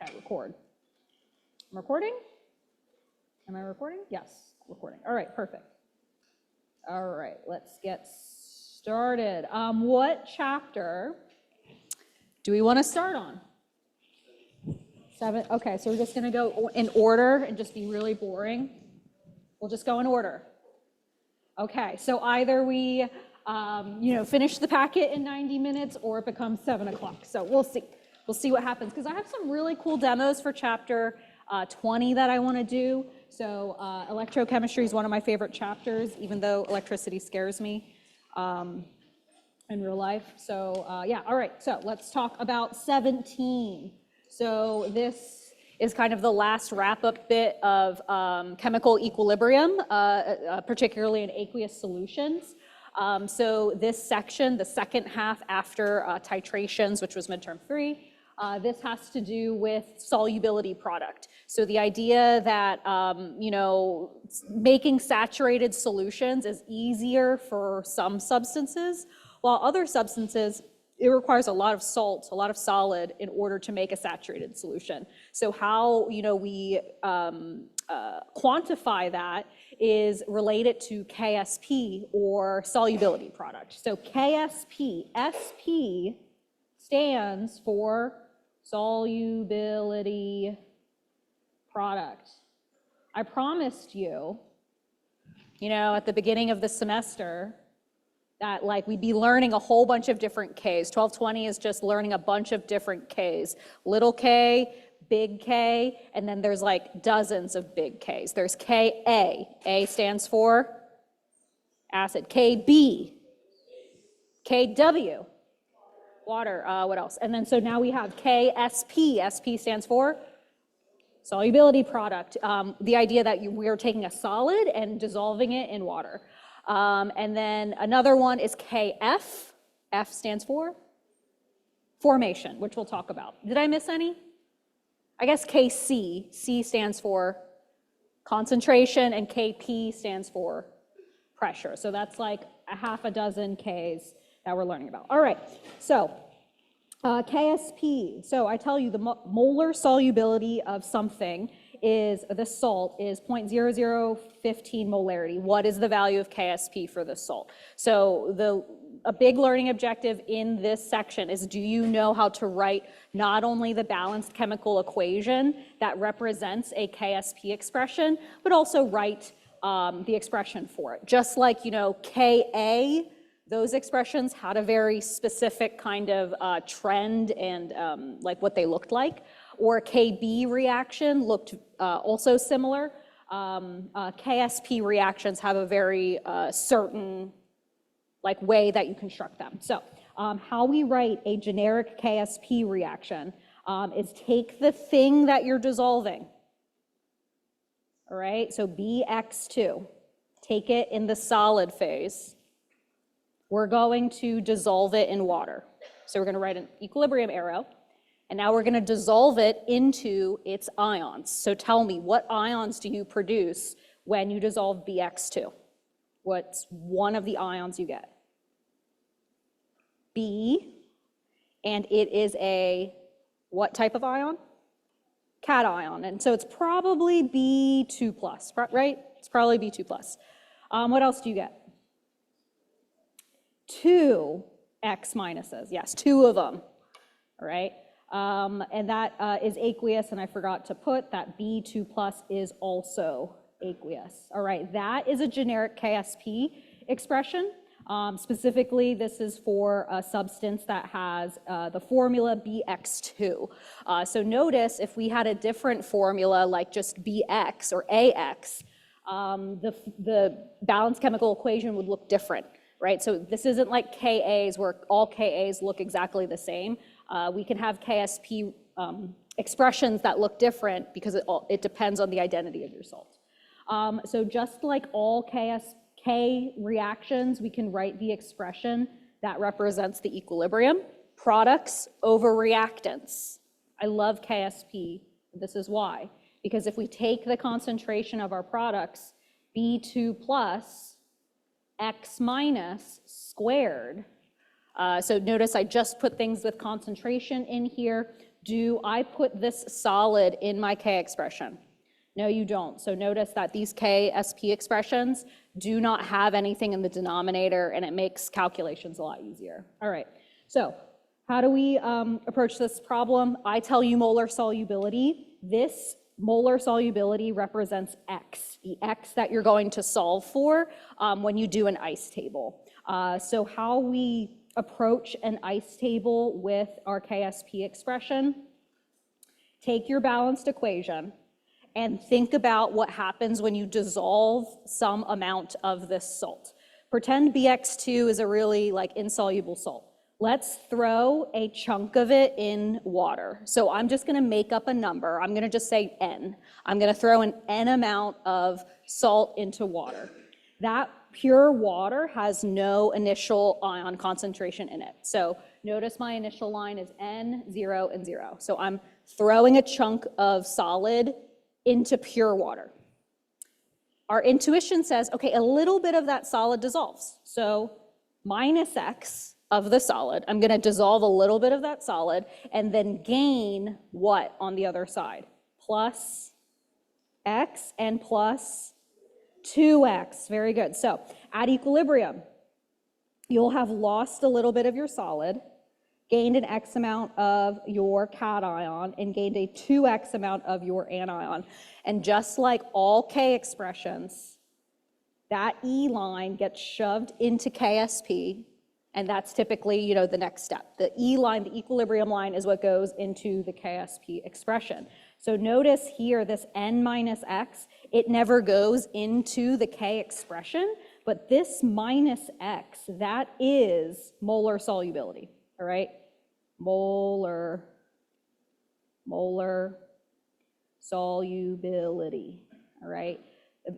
Okay, record. I'm recording? Am I recording? Yes, recording. All right, perfect. All right, let's get started. What chapter do we want to start on? 7. Okay, so we're just going to go in order and just be really boring. We'll just go in order. Okay, so either we, finish the packet in 90 minutes or it becomes 7 o'clock. So we'll see. We'll see what happens because I have some really cool demos for chapter 20 that I want to do. So electrochemistry is one of my favorite chapters, even though electricity scares me in real life. So yeah, all right, so let's talk about 17. So this is kind of the last wrap-up bit of chemical equilibrium, particularly in aqueous solutions. So this section, the second half after titrations, which was midterm 3, this has to do with solubility product. So the idea that, making saturated solutions is easier for some substances, while other substances, it requires a lot of salt, a lot of solid in order to make a saturated solution. So how, we quantify that is related to KSP or solubility product. So KSP, SP stands for solubility product. I promised you, at the beginning of the semester that we'd be learning a whole bunch of different Ks. 1220 is just learning a bunch of different Ks. Little k, big K, and then there's dozens of big Ks. There's Ka. A stands for acid. Kb, Kw, water, what else? And then so now we have KSP. SP stands for solubility product. The idea that we are taking a solid and dissolving it in water. And then another one is KF. F stands for formation, which we'll talk about. Did I miss any? I guess KC. C stands for concentration, and KP stands for pressure. So that's like a half a dozen Ks that we're learning about. All right, so KSP. So I tell you the molar solubility of something is, the salt is 0.0015 molarity. What is the value of KSP for the salt? So a big learning objective in this section is, do you know how to write not only the balanced chemical equation that represents a KSP expression, but also write the expression for it? Just like, Ka, those expressions had a very specific kind of trend and what they looked like. Or KB reaction looked also similar. KSP reactions have a very certain way that you construct them. So how we write a generic KSP reaction is take the thing that you're dissolving. All right, so BX2, take it in the solid phase. We're going to dissolve it in water. So we're going to write an equilibrium arrow. And now we're going to dissolve it into its ions. So tell me, what ions do you produce when you dissolve BX2? What's one of the ions you get? B, and it is a what type of ion? Cation. And so it's probably B2+, right? It's probably B2+. What else do you get? 2 X minuses. Yes, 2 of them. All right. And that is aqueous, and I forgot to put that B2+ is also aqueous. All right, that is a generic KSP expression. Specifically, this is for a substance that has the formula BX2. So notice if we had a different formula like just BX or AX, the balanced chemical equation would look different, right? So this isn't like KAs where all KAs look exactly the same. We can have KSP expressions that look different because it depends on the identity of your salt. So just like all KSK reactions, we can write the expression that represents the equilibrium. Products over reactants. I love KSP. This is why. Because if we take the concentration of our products, B2+, X- squared, So notice I just put things with concentration in here. Do I put this solid in my K expression? No, you don't. So notice that these KSP expressions do not have anything in the denominator, and it makes calculations a lot easier. All right, so how do we approach this problem? I tell you molar solubility. This molar solubility represents X, the X that you're going to solve for when you do an ICE table. So how we approach an ICE table with our KSP expression, take your balanced equation and think about what happens when you dissolve some amount of this salt. Pretend BX2 is a really insoluble salt. Let's throw a chunk of it in water. So I'm just gonna make up a number. I'm gonna just say N. I'm gonna throw an N amount of salt into water. That pure water has no initial ion concentration in it. So notice my initial line is N, 0, and 0. So I'm throwing a chunk of solid into pure water. Our intuition says, okay, a little bit of that solid dissolves. So minus X of the solid, I'm gonna dissolve a little bit of that solid and then gain what on the other side? Plus X and plus 2X, very good. So at equilibrium, you'll have lost a little bit of your solid, gained an X amount of your cation, and gained a 2X amount of your anion. And just like all K expressions, that E line gets shoved into KSP, and that's typically, the next step. The E line, the equilibrium line, is what goes into the KSP expression. So notice here, this N minus X, it never goes into the K expression, but this minus X, that is molar solubility, all right? Molar solubility, all right?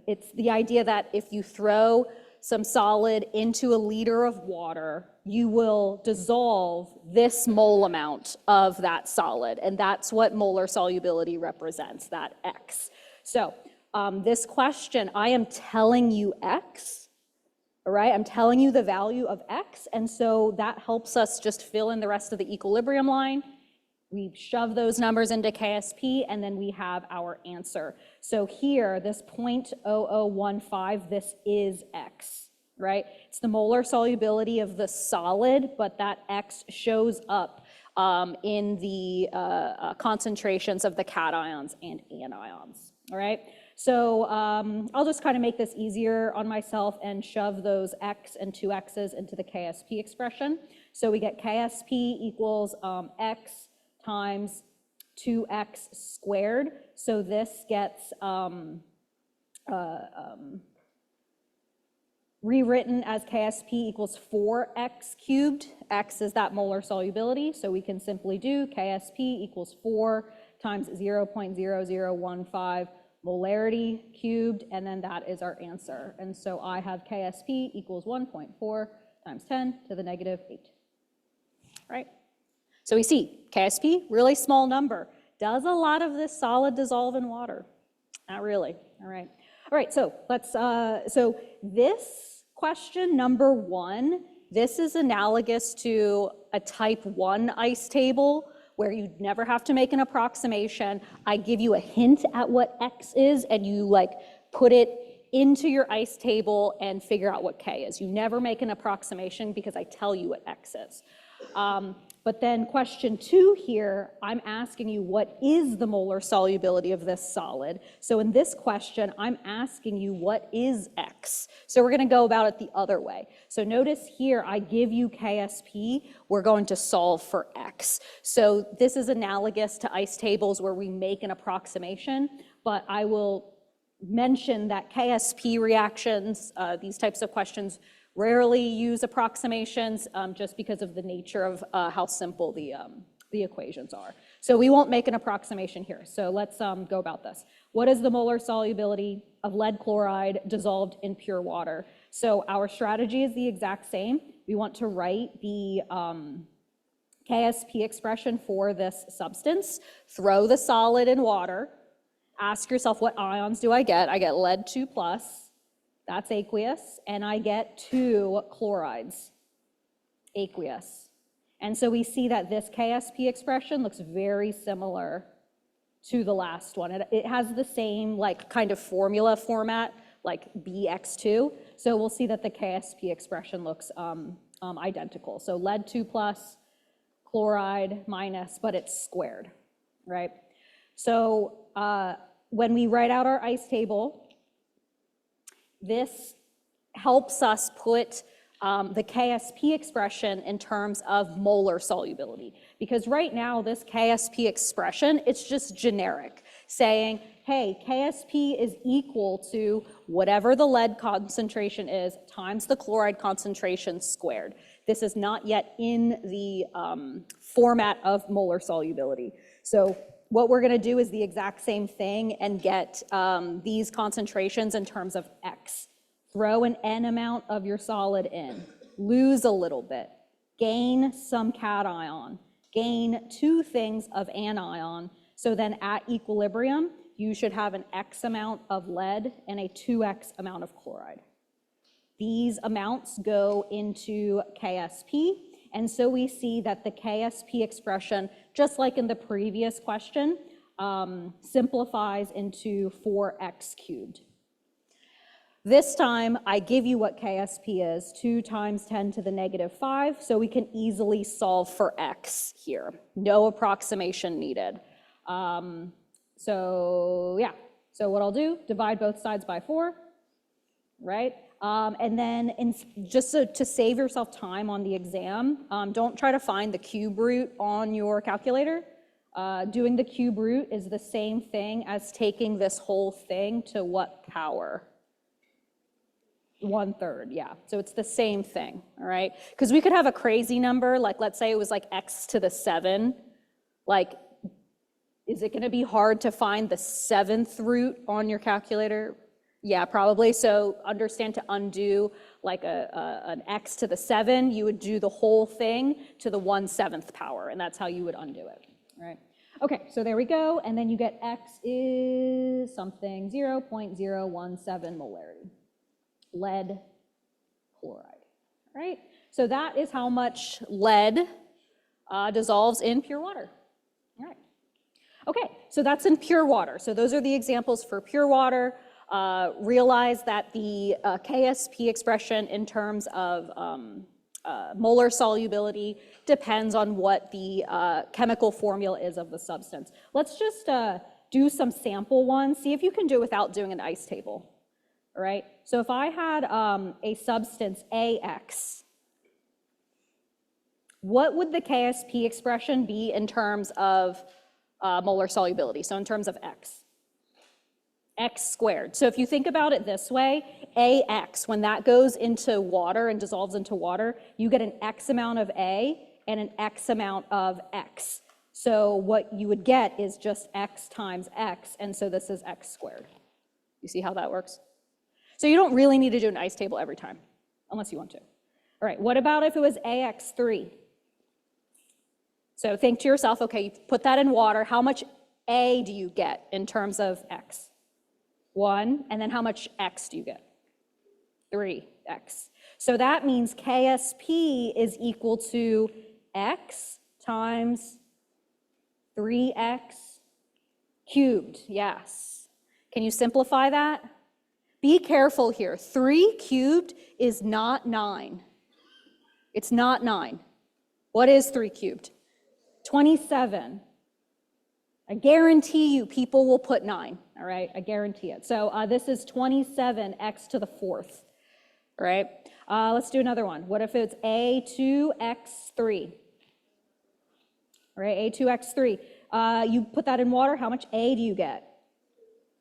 It's the idea that if you throw some solid into a liter of water, you will dissolve this mole amount of that solid, and that's what molar solubility represents, that X. So this question, I am telling you X, all right? I'm telling you the value of X, and so that helps us just fill in the rest of the equilibrium line. We shove those numbers into KSP, and then we have our answer. So here, this 0.0015, this is X, right? It's the molar solubility of the solid, but that X shows up in the concentrations of the cations and anions, all right? So I'll just kind of make this easier on myself and shove those X and 2X's into the KSP expression. So we get KSP equals X times 2X squared. So this gets rewritten as KSP equals 4X cubed. X is that molar solubility, so we can simply do KSP equals 4 times 0.0015 molarity cubed, and then that is our answer. And so I have KSP equals 1.4 times 10 to the negative 8, right? So we see KSP, really small number. Does a lot of this solid dissolve in water? Not really, all right. All right, so let's, so this question number 1, this is analogous to a type 1 ICE table where you never have to make an approximation. I give you a hint at what X is, and you put it into your ICE table and figure out what K is. You never make an approximation because I tell you what X is. But then question 2 here, I'm asking you what is the molar solubility of this solid. So in this question, I'm asking you what is X. So we're gonna go about it the other way. So notice here, I give you KSP, we're going to solve for X. So this is analogous to ICE tables where we make an approximation, but I will mention that KSP reactions, these types of questions, rarely use approximations just because of the nature of how simple the equations are. So we won't make an approximation here. So let's go about this. What is the molar solubility of lead chloride dissolved in pure water? So our strategy is the exact same. We want to write the KSP expression for this substance, throw the solid in water, ask yourself what ions do I get? I get lead 2+. That's aqueous, and I get 2 chlorides. aqueous. And so we see that this KSP expression looks very similar to the last one. It has the same like kind of formula format, like BX2. So we'll see that the KSP expression looks identical. So lead 2 plus, chloride minus, but it's squared, right? So when we write out our ice table, this helps us put the KSP expression in terms of molar solubility. Because right now, this KSP expression, it's just generic, saying, hey, KSP is equal to whatever the lead concentration is times the chloride concentration squared. This is not yet in the format of molar solubility. So what we're gonna do is the exact same thing and get these concentrations in terms of X. Throw an N amount of your solid in, lose a little bit, gain some cation, gain 2 things of anion, so then at equilibrium, you should have an X amount of lead and a 2X amount of chloride. These amounts go into KSP, and so we see that the KSP expression, just like in the previous question, simplifies into 4X cubed. This time, I give you what KSP is, 2 times 10 to the negative 5, so we can easily solve for X here. No approximation needed. So yeah, so what I'll do, divide both sides by 4, right? And then just to save yourself time on the exam, don't try to find the cube root on your calculator. Doing the cube root is the same thing as taking this whole thing to what power? 1/3, yeah. So it's the same thing, all right? Because we could have a crazy number, like let's say it was like X to the 7. Like, is it gonna be hard to find the 7th root on your calculator? Yeah, probably. So understand to undo like an X to the 7, you would do the whole thing to the 1/7 power, and that's how you would undo it, all right? Okay, so there we go, and then you get X is something 0.017 molarity. Lead chloride, right? So that is how much lead dissolves in pure water, all right. Okay, so that's in pure water. So those are the examples for pure water. Realize that the KSP expression in terms of molar solubility depends on what the chemical formula is of the substance. Let's just do some sample ones, see if you can do it without doing an ice table. All right, so if I had a substance AX, what would the KSP expression be in terms of molar solubility? So in terms of X. X squared. So if you think about it this way, AX, when that goes into water and dissolves into water, you get an X amount of A and an X amount of X. So what you would get is just X times X, and so this is X squared. You see how that works? So you don't really need to do an ice table every time, unless you want to. All right, what about if it was AX3? So think to yourself, okay, you put that in water, how much A do you get in terms of X? 1, and then how much X do you get? 3X. So that means KSP is equal to X times 3X cubed, yes. Can you simplify that? Be careful here, 3 cubed is not 9. It's not 9. What is 3 cubed? 27. I guarantee you people will put 9, all right? I guarantee it. So this is 27x to the 4th, all right? Let's do another one. What if it's A2x3? All right, A2x3. You put that in water, how much A do you get?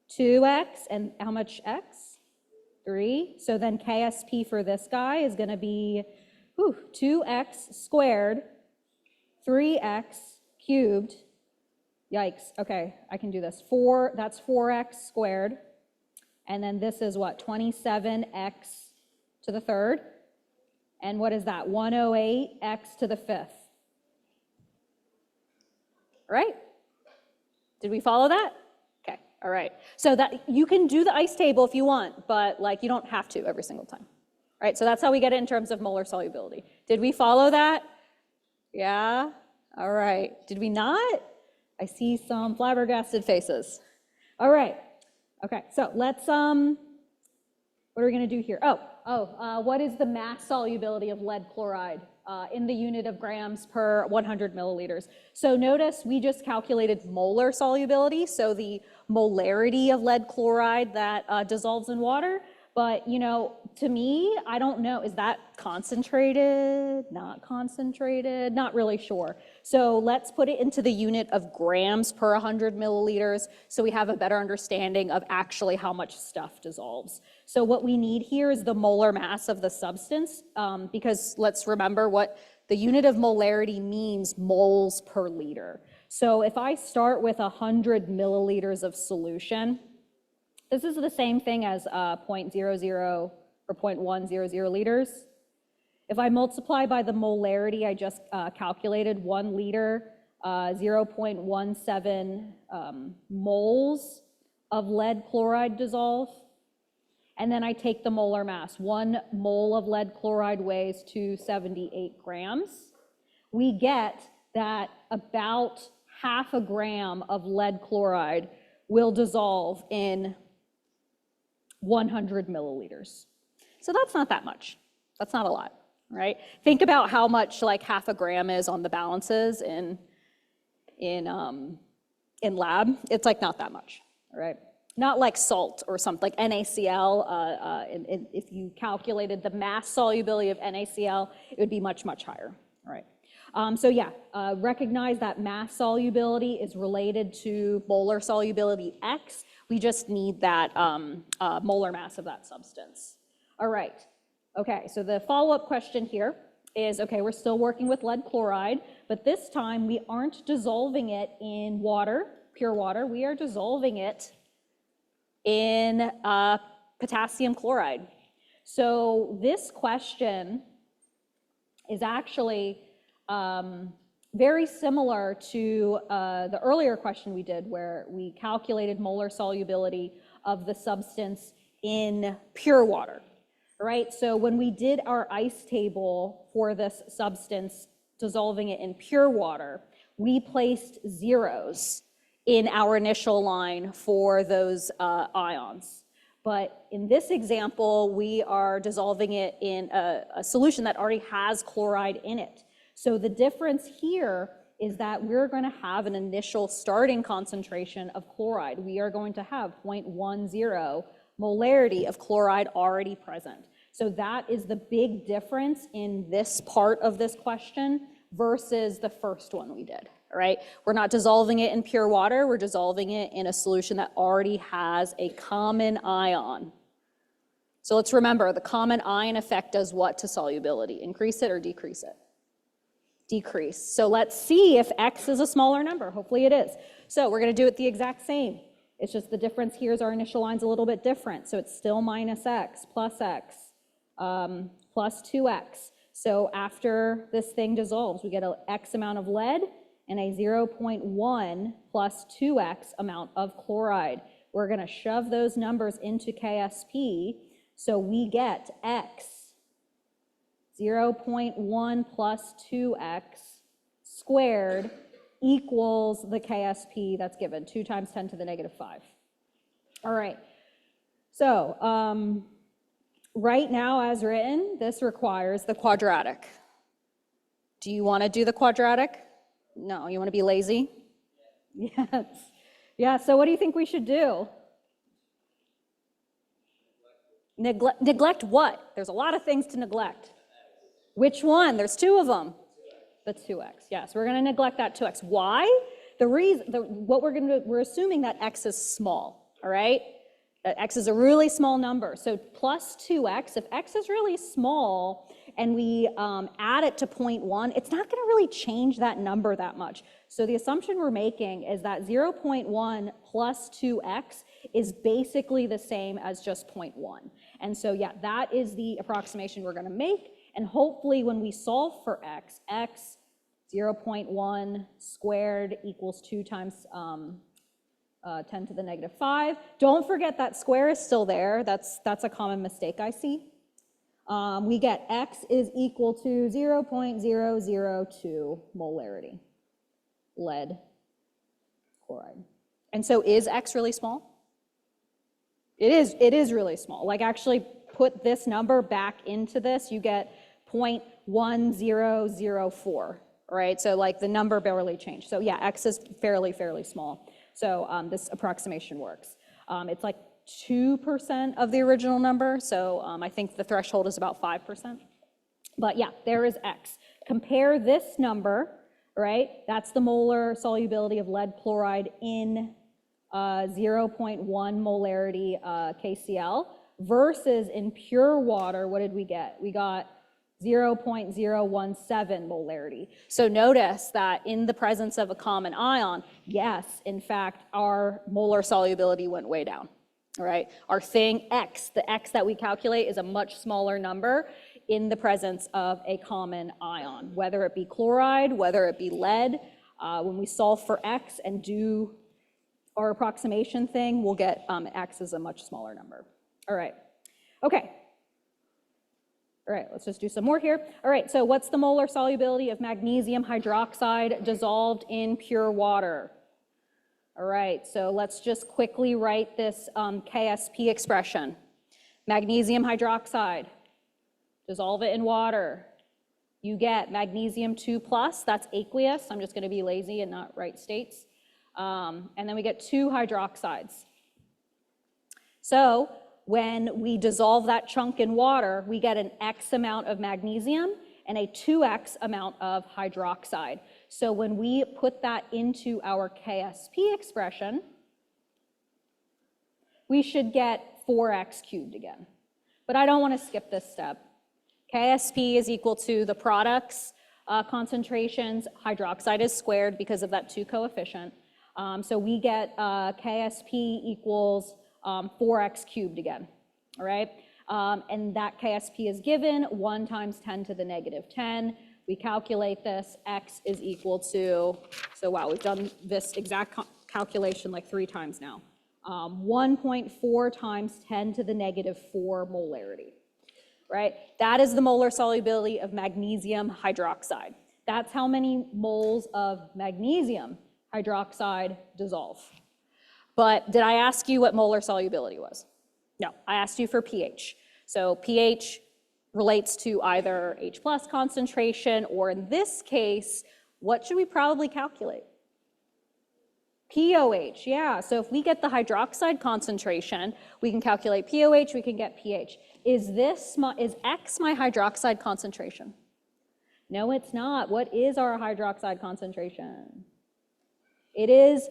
2x, and how much x? 3. So then KSP for this guy is gonna be 2x squared, 3x cubed. Yikes, okay, I can do this. 4, that's 4x squared. And then this is what, 27x to the 3rd. And what is that, 108x to the 5th. Right? Did we follow that? Okay, all right. So that you can do the ice table if you want, but like you don't have to every single time. right? So that's how we get it in terms of molar solubility. Did we follow that? Yeah? All right. Did we not? I see some flabbergasted faces. All right. Okay, so let's, what are we going to do here? What is the mass solubility of lead chloride in the unit of grams per 100 milliliters? So notice we just calculated molar solubility, so the molarity of lead chloride that dissolves in water. But, you know, to me, I don't know, is that concentrated, not concentrated? Not really sure. So let's put it into the unit of grams per 100 milliliters so we have a better understanding of actually how much stuff dissolves. So what we need here is the molar mass of the substance, because let's remember what the unit of molarity means, moles per liter. So if I start with 100 milliliters of solution, this is the same thing as 0.00 or 0.100 liters. If I multiply by the molarity I just calculated, 1 liter, 0.17 moles of lead chloride dissolve. And then I take the molar mass. 1 mole of lead chloride weighs 278 grams. We get that about half a gram of lead chloride will dissolve in 100 milliliters. So that's not that much. That's not a lot, right? Think about how much like half a gram is on the balances in lab. It's like not that much, right? Not like salt or something like NaCl. If you calculated the mass solubility of NaCl, it would be much, much higher, right? So yeah, recognize that mass solubility is related to molar solubility X. We just need that molar mass of that substance. All right. Okay, so the follow-up question here is, okay, we're still working with lead chloride, but this time we aren't dissolving it in water, pure water. We are dissolving it in potassium chloride. So this question is actually very similar to the earlier question we did where we calculated molar solubility of the substance in pure water, right? So when we did our ice table for this substance, dissolving it in pure water, we placed zeros in our initial line for those ions. But in this example, we are dissolving it in a solution that already has chloride in it. So the difference here is that we're going to have an initial starting concentration of chloride. We are going to have 0.10 molarity of chloride already present. So that is the big difference in this part of this question versus the first one we did, right? We're not dissolving it in pure water, we're dissolving it in a solution that already has a common ion. So let's remember, the common ion effect does what to solubility? Increase it or decrease it? Decrease. So let's see if X is a smaller number. Hopefully it is. So we're going to do it the exact same. It's just the difference here is our initial line's a little bit different. So it's still minus X, plus 2X. So after this thing dissolves, we get an X amount of lead and a 0.1 plus 2X amount of chloride. We're going to shove those numbers into KSP. So we get X 0.1 plus 2x squared equals the KSP that's given, 2 times 10 to the negative 5. All right, so right now as written, this requires the quadratic. Do you want to do the quadratic? No, you want to be lazy? Yes. Yeah, so what do you think we should do? Neglect what? There's a lot of things to neglect. Which one? There's 2 of them. The 2x. Yes, we're going to neglect that 2x. Why? The reason, we're assuming that x is small. All right. That x is a really small number. So plus 2x. If x is really small and we add it to 0.1, it's not going to really change that number that much. So the assumption we're making is that 0.1 plus 2x is basically the same as just 0.1. And so yeah, that is the approximation we're going to make. And hopefully when we solve for x, 0.1 squared equals 2 times 10 to the negative 5. Don't forget that square is still there. That's a common mistake I see. we get X is equal to 0.002 molarity lead chloride. And so is X really small? It is really small. Like actually put this number back into this, you get 0.1004, right? So like the number barely changed. So yeah, X is fairly small. So this approximation works. It's like 2% of the original number. So I think the threshold is about 5%. But yeah, there is X. Compare this number, right? That's the molar solubility of lead chloride in 0.1 molarity KCl versus in pure water, what did we get? We got 0.017 molarity. So notice that in the presence of a common ion, yes, in fact, our molar solubility went way down, all right? Our thing X, the X that we calculate is a much smaller number in the presence of a common ion, whether it be chloride, whether it be lead. When we solve for X and do our approximation thing, we'll get X as a much smaller number. All right, okay. All right, let's just do some more here. All right, so what's the molar solubility of magnesium hydroxide dissolved in pure water? All right, so let's just quickly write this KSP expression. Magnesium hydroxide, dissolve it in water. You get magnesium 2+, that's aqueous. I'm just going to be lazy and not write states. And then we get 2 hydroxides. So when we dissolve that chunk in water, we get an X amount of magnesium and a 2X amount of hydroxide. So when we put that into our KSP expression, we should get 4X cubed again. But I don't want to skip this step. KSP is equal to the product's concentrations. Hydroxide is squared because of that 2 coefficient. So we get KSP equals 4X cubed again, all right? And that KSP is given 1 times 10 to the negative 10. We calculate this, X is equal to, so wow, we've done this exact calculation like 3 times now. 1.4 times 10 to the negative 4 molarity, right? That is the molar solubility of magnesium hydroxide. That's how many moles of magnesium hydroxide dissolve. But did I ask you what molar solubility was? No, I asked you for pH. So pH relates to either H+ concentration, or in this case, what should we probably calculate? POH, yeah. So if we get the hydroxide concentration, we can calculate POH, we can get pH. Is X my hydroxide concentration? No, it's not. What is our hydroxide concentration? It is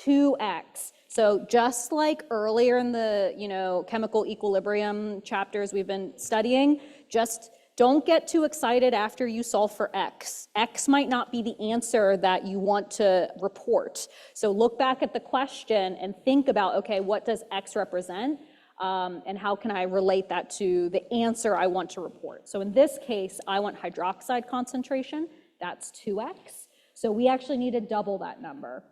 2X. So just like earlier in the chemical equilibrium chapters we've been studying, just don't get too excited after you solve for X. X might not be the answer that you want to report. So look back at the question and think about, okay, what does X represent? And how can I relate that to the answer I want to report? So in this case, I want hydroxide concentration. That's 2X. So we actually need to double that number.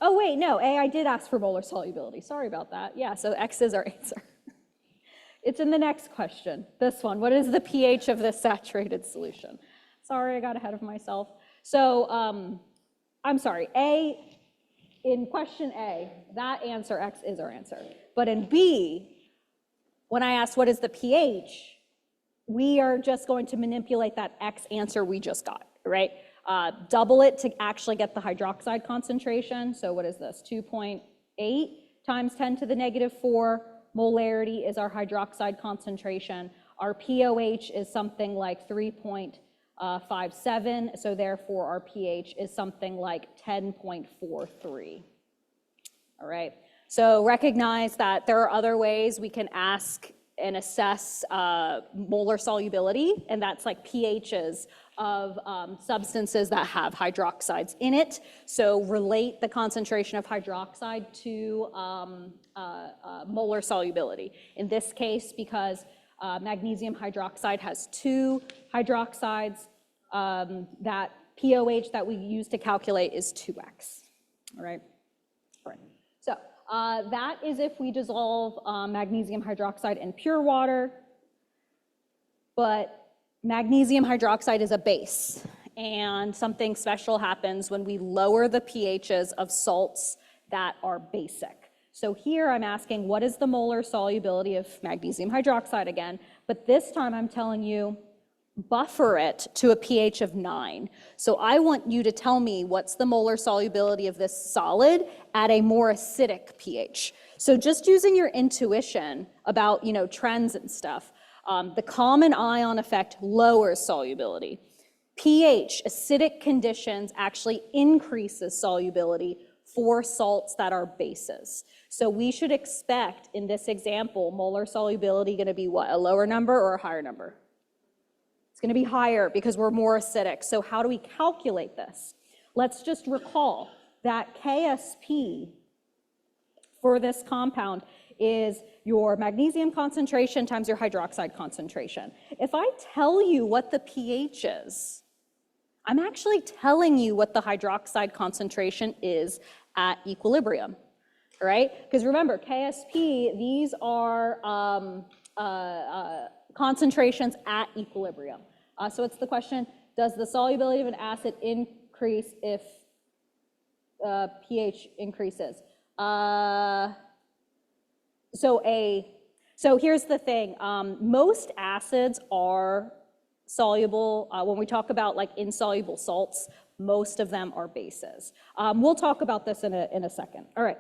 Oh wait, no, I did ask for molar solubility. Sorry about that. Yeah, so X is our answer. It's in the next question, this one. What is the pH of this saturated solution? Sorry, I got ahead of myself. So I'm sorry, in question A, that answer, X is our answer. But in B, when I asked what is the pH, we are just going to manipulate that X answer we just got, right? Double it to actually get the hydroxide concentration. So what is this? 2.8 times 10 to the negative 4 molarity is our hydroxide concentration. Our POH is something like 3.57. So therefore our pH is something like 10.43. All right. So recognize that there are other ways we can ask and assess molar solubility, and that's like pHs of substances that have hydroxides in it. So relate the concentration of hydroxide to molar solubility. In this case, because magnesium hydroxide has 2 hydroxides, that POH that we use to calculate is 2X. All right. All right. So That is if we dissolve magnesium hydroxide in pure water, but magnesium hydroxide is a base, and something special happens when we lower the pHs of salts that are basic. So here I'm asking, what is the molar solubility of magnesium hydroxide again? But this time I'm telling you, buffer it to a pH of 9. So I want you to tell me what's the molar solubility of this solid at a more acidic pH. So just using your intuition about, trends and stuff, the common ion effect lowers solubility. pH, acidic conditions, actually increases solubility for salts that are bases. So we should expect in this example, molar solubility going to be what, a lower number or a higher number? It's going to be higher because we're more acidic. So how do we calculate this? Let's just recall that KSP for this compound is your magnesium concentration times your hydroxide concentration. If I tell you what the pH is, I'm actually telling you what the hydroxide concentration is at equilibrium, right? Because remember, KSP, these are concentrations at equilibrium. So it's the question, does the solubility of an acid increase if pH increases? So here's the thing, most acids are soluble. When we talk about like insoluble salts, most of them are bases. We'll talk about this in a second. All right,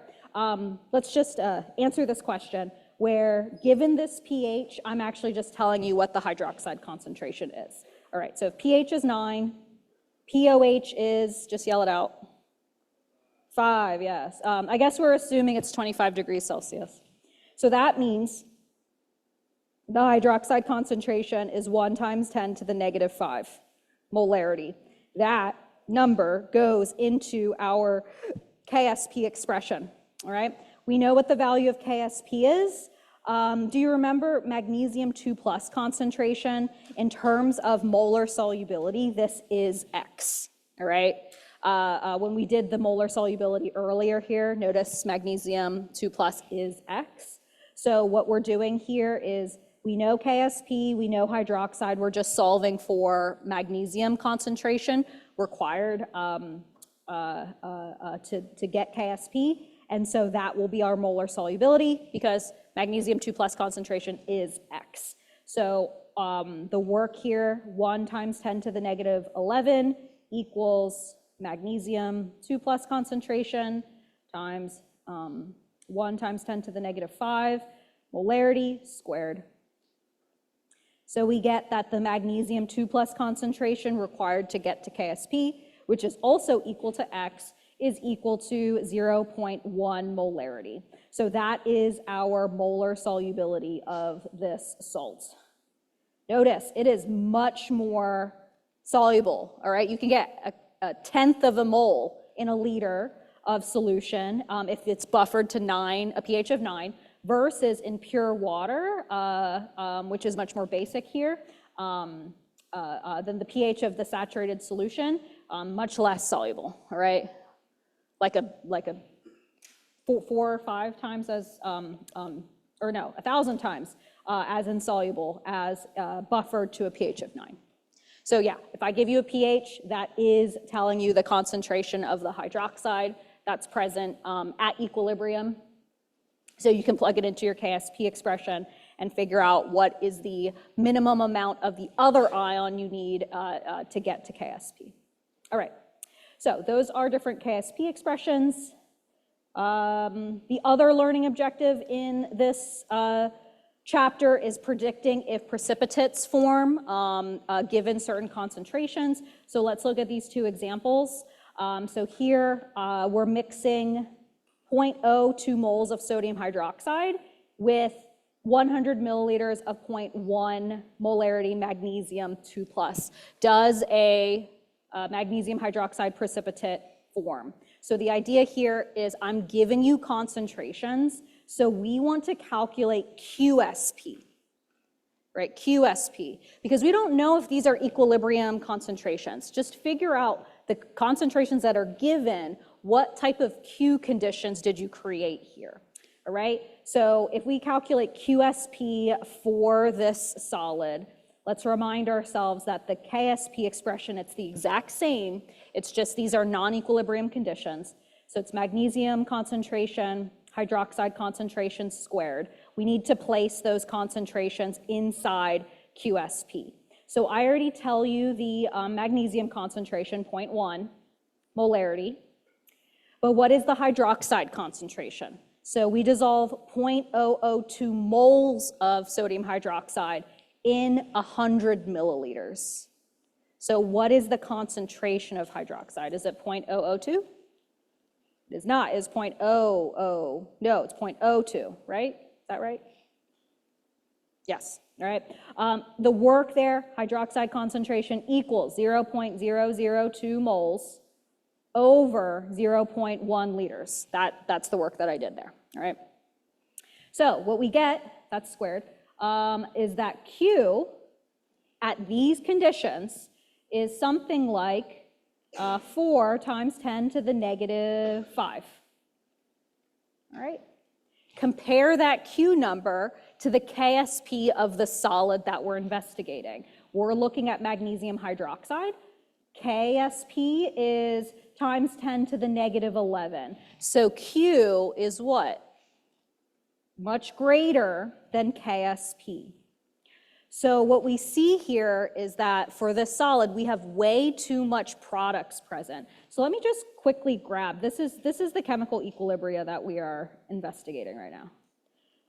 let's just answer this question where given this pH, I'm actually just telling you what the hydroxide concentration is. All right, so if pH is 9, POH is, just yell it out, 5, yes. I guess we're assuming it's 25 degrees Celsius. So that means the hydroxide concentration is 1 times 10 to the negative 5 molarity. That number goes into our KSP expression, all right? We know what the value of KSP is. Do you remember magnesium 2+ concentration? In terms of molar solubility, this is X, all right? When we did the molar solubility earlier here, notice magnesium 2+ is X. So what we're doing here is we know KSP, we know hydroxide, we're just solving for magnesium concentration required to get KSP. And so that will be our molar solubility because magnesium 2+ concentration is X. So the work here, 1 times 10 to the negative 11 equals magnesium 2+ concentration times 1 times 10 to the negative 5 molarity squared. So we get that the magnesium 2+ concentration required to get to KSP, which is also equal to X, is equal to 0.1 molarity. So that is our molar solubility of this salt. Notice it is much more soluble, all right? You can get a 1/10 of a mole in a liter of solution if it's buffered to 9, a pH of 9, versus in pure water, which is much more basic here, than the pH of the saturated solution, much less soluble, all right? Like a 4 or 5 times as, or no, 1,000 times as insoluble as buffered to a pH of 9. So yeah, if I give you a pH, that is telling you the concentration of the hydroxide that's present at equilibrium. So you can plug it into your KSP expression and figure out what is the minimum amount of the other ion you need to get to KSP. All right, so those are different KSP expressions. The other learning objective in this chapter is predicting if precipitates form given certain concentrations. So let's look at these 2 examples. So here we're mixing 0.02 moles of sodium hydroxide with 100 milliliters of 0.1 molarity magnesium 2+. Does a magnesium hydroxide precipitate form? So the idea here is I'm giving you concentrations, so we want to calculate QSP, right? QSP, because we don't know if these are equilibrium concentrations. Just figure out the concentrations that are given, what type of Q conditions did you create here? All right, so if we calculate QSP for this solid, let's remind ourselves that the KSP expression, it's the exact same, it's just these are non-equilibrium conditions. So it's magnesium concentration, hydroxide concentration squared. We need to place those concentrations inside QSP. So I already tell you the magnesium concentration, 0.1 molarity, but what is the hydroxide concentration? So we dissolve 0.002 moles of sodium hydroxide in 100 milliliters. So what is the concentration of hydroxide? Is it 0.002? It is not. It's 0.00. No, it's 0.02, right? Is that right? Yes. All right. The work there, hydroxide concentration equals 0.002 moles over 0.1 liters. That's the work that I did there. All right. So what we get, that's squared, is that Q at these conditions is something like 4 times 10 to the negative 5. All right. Compare that Q number to the KSP of the solid that we're investigating. We're looking at magnesium hydroxide. KSP is times 10 to the negative 11. So Q is what? Much greater than KSP. So what we see here is that for this solid, we have way too much products present. So let me just quickly grab, this is the chemical equilibria that we are investigating right now.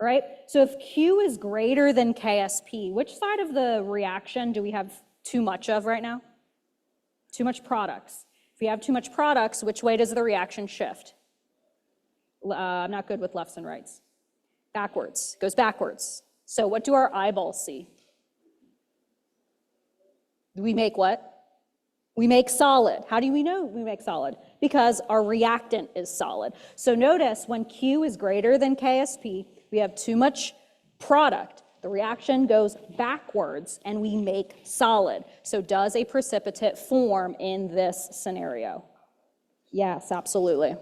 All right, so if Q is greater than KSP, which side of the reaction do we have too much of right now? Too much products. If we have too much products, which way does the reaction shift? I'm not good with lefts and rights. Backwards, goes backwards. So what do our eyeballs see? We make what? We make solid. How do we know we make solid? Because our reactant is solid. So notice when Q is greater than KSP, we have too much product. The reaction goes backwards and we make solid. So does a precipitate form in this scenario? Yes, absolutely.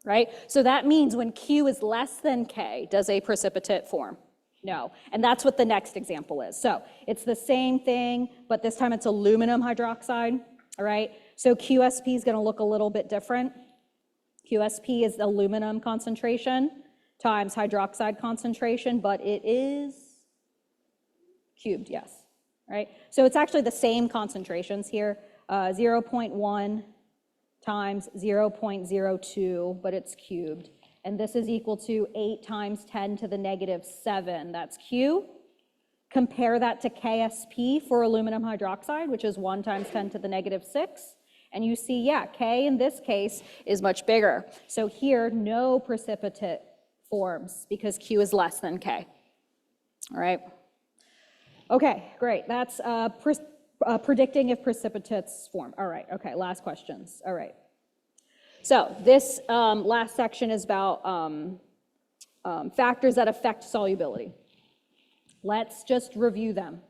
Right? So that means when Q is less than K, does a precipitate form? No. And that's what the next example is. So it's the same thing, but this time it's aluminum hydroxide. All right? So QSP is going to look a little bit different. QSP is the aluminum concentration times hydroxide concentration, but it is cubed, yes. All right? So it's actually the same concentrations here, 0.1 times 0.02, but it's cubed. And this is equal to 8 times 10 to the negative 7. That's Q. Compare that to KSP for aluminum hydroxide, which is 1 times 10 to the negative 6. And you see, yeah, K in this case is much bigger. So here, no precipitate forms because Q is less than K. All right. Okay, great. That's predicting if precipitates form. All right, okay, last questions. All right. So this last section is about factors that affect solubility. Let's just review them.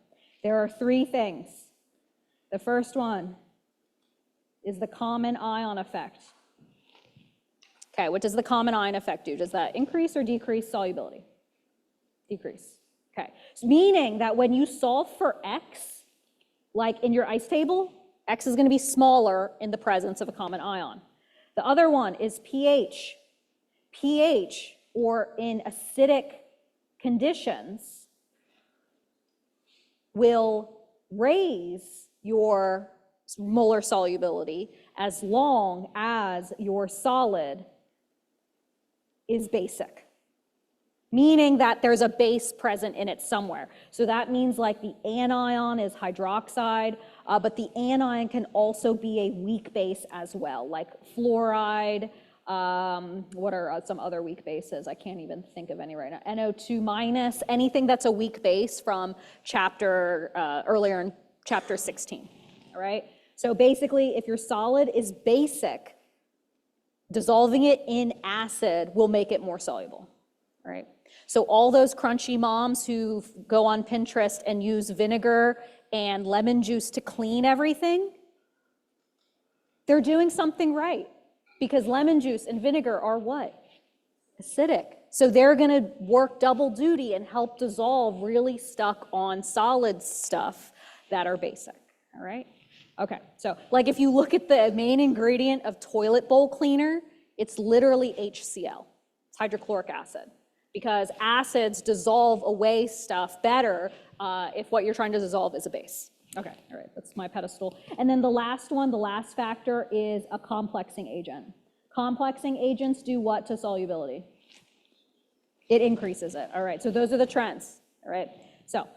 There are 3 things. The first one is the common ion effect. Okay, what does the common ion effect do? Does that increase or decrease solubility? Decrease. Okay, so meaning that when you solve for X, like in your ice table, X is going to be smaller in the presence of a common ion. The other one is pH. pH, or in acidic conditions, will raise your molar solubility as long as your solid is basic, meaning that there's a base present in it somewhere. So that means like the anion is hydroxide, but the anion can also be a weak base as well, like fluoride. What are some other weak bases? I can't even think of any right now. NO2 minus, anything that's a weak base from earlier in chapter 16, all right? So basically, if your solid is basic, dissolving it in acid will make it more soluble, all right? So all those crunchy moms who go on Pinterest and use vinegar and lemon juice to clean everything, they're doing something right because lemon juice and vinegar are what? Acidic. So they're going to work double duty and help dissolve really stuck on solid stuff that are basic, all right? Okay, so like if you look at the main ingredient of toilet bowl cleaner, it's literally HCl, it's hydrochloric acid, because acids dissolve away stuff better if what you're trying to dissolve is a base. Okay, all right, that's my pedestal. And then the last one, the last factor is a complexing agent. Complexing agents do what to solubility? It increases it, all right, so those are the trends, all right? So,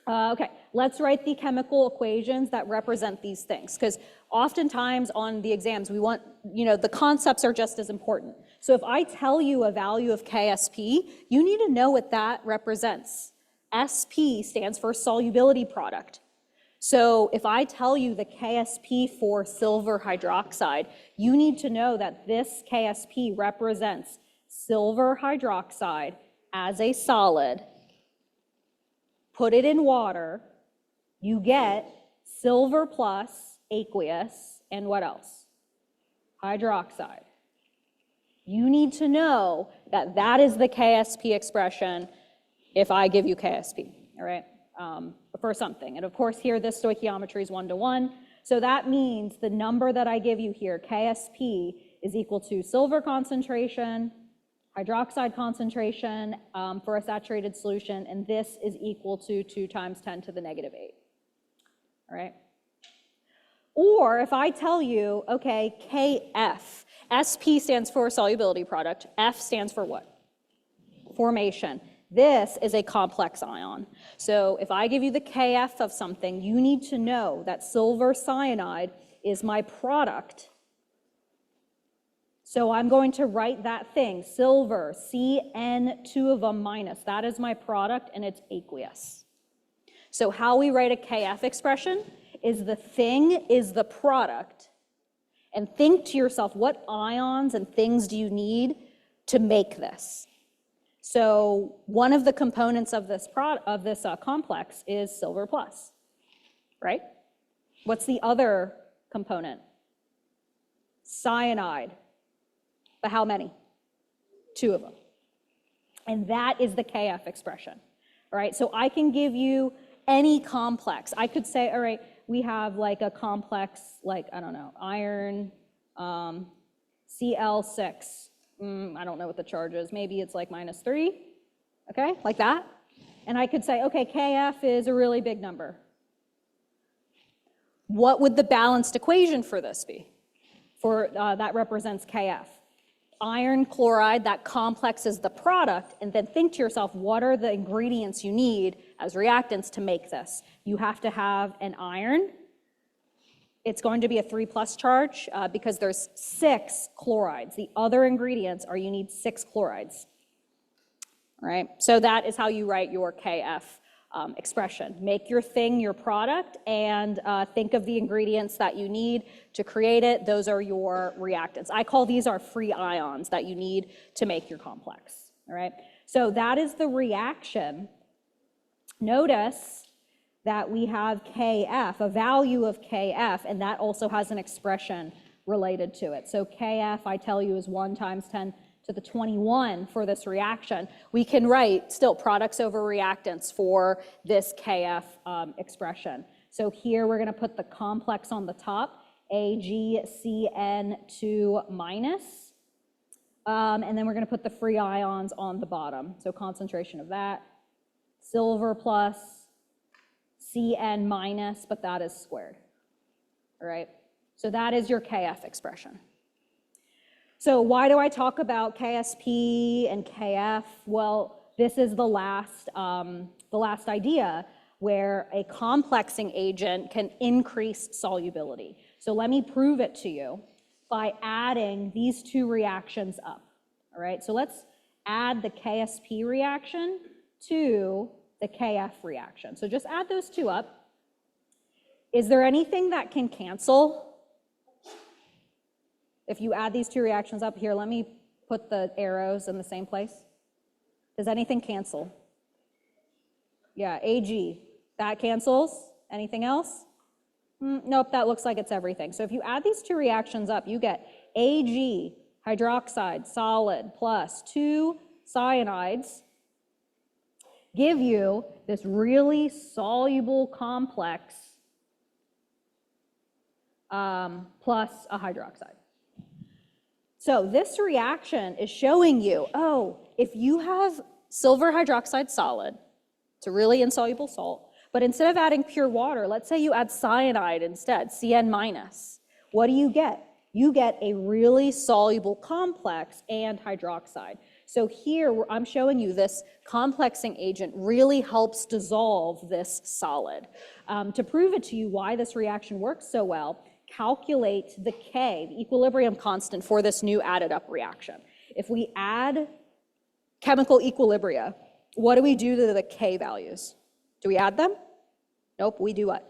okay, let's write the chemical equations that represent these things, because oftentimes on the exams we want, the concepts are just as important. So if I tell you a value of KSP, you need to know what that represents. SP stands for solubility product. So if I tell you the KSP for silver hydroxide, you need to know that this KSP represents silver hydroxide as a solid. Put it in water, you get silver plus aqueous, and what else? Hydroxide. You need to know that that is the KSP expression if I give you KSP, all right? For something. And of course here this stoichiometry is 1-to-1. So that means the number that I give you here, KSP, is equal to silver concentration, hydroxide concentration for a saturated solution, and this is equal to 2 times 10 to the negative 8. All right? Or if I tell you, okay, KF, SP stands for solubility product, F stands for what? Formation. This is a complex ion. So if I give you the KF of something, you need to know that silver cyanide is my product. So I'm going to write that thing, silver, CN2 of a minus. That is my product, and it's aqueous. So how we write a KF expression is the thing is the product. And think to yourself, what ions and things do you need to make this? So one of the components of this complex is silver plus, right? What's the other component? Cyanide. But how many? 2 of them. And that is the KF expression, all right? So I can give you any complex. I could say, all right, we have like a complex, like, I don't know, iron, Cl6. I don't know what the charge is. Maybe it's like -3, okay, like that. And I could say, okay, KF is a really big number. What would the balanced equation for this be? That represents KF. Iron chloride, that complex is the product, and then think to yourself, what are the ingredients you need as reactants to make this? You have to have an iron. It's going to be a 3+ charge because there's 6 chlorides. The other ingredients are you need 6 chlorides. All right, so that is how you write your KF expression. Make your thing your product and think of the ingredients that you need to create it. Those are your reactants. I call these our free ions that you need to make your complex. All right, so that is the reaction. Notice that we have KF, a value of KF, and that also has an expression related to it. So KF, I tell you, is 1 times 10 to the 21 for this reaction. We can write still products over reactants for this KF expression. So here we're going to put the complex on the top, AgCN2 minus, and then we're going to put the free ions on the bottom. So concentration of that, silver plus, Cn minus, but that is squared, all right? So that is your KF expression. So why do I talk about KSP and KF? Well, this is the last idea where a complexing agent can increase solubility. So let me prove it to you by adding these 2 reactions up, all right? So let's add the KSP reaction to the KF reaction. So just add those 2 up. Is there anything that can cancel? If you add these 2 reactions up here, let me put the arrows in the same place. Does anything cancel? Yeah, Ag, that cancels. Anything else? Nope, that looks like it's everything. So if you add these two reactions up, you get Ag, hydroxide, solid, plus 2 cyanides, give you this really soluble complex plus a hydroxide. So this reaction is showing you, oh, if you have silver hydroxide solid, it's a really insoluble salt, but instead of adding pure water, let's say you add cyanide instead, Cn minus. What do you get? You get a really soluble complex and hydroxide. So here I'm showing you this complexing agent really helps dissolve this solid. To prove it to you why this reaction works so well, calculate the K, the equilibrium constant for this new added up reaction. If we add chemical equilibria, what do we do to the K values? Do we add them? Nope, we do what?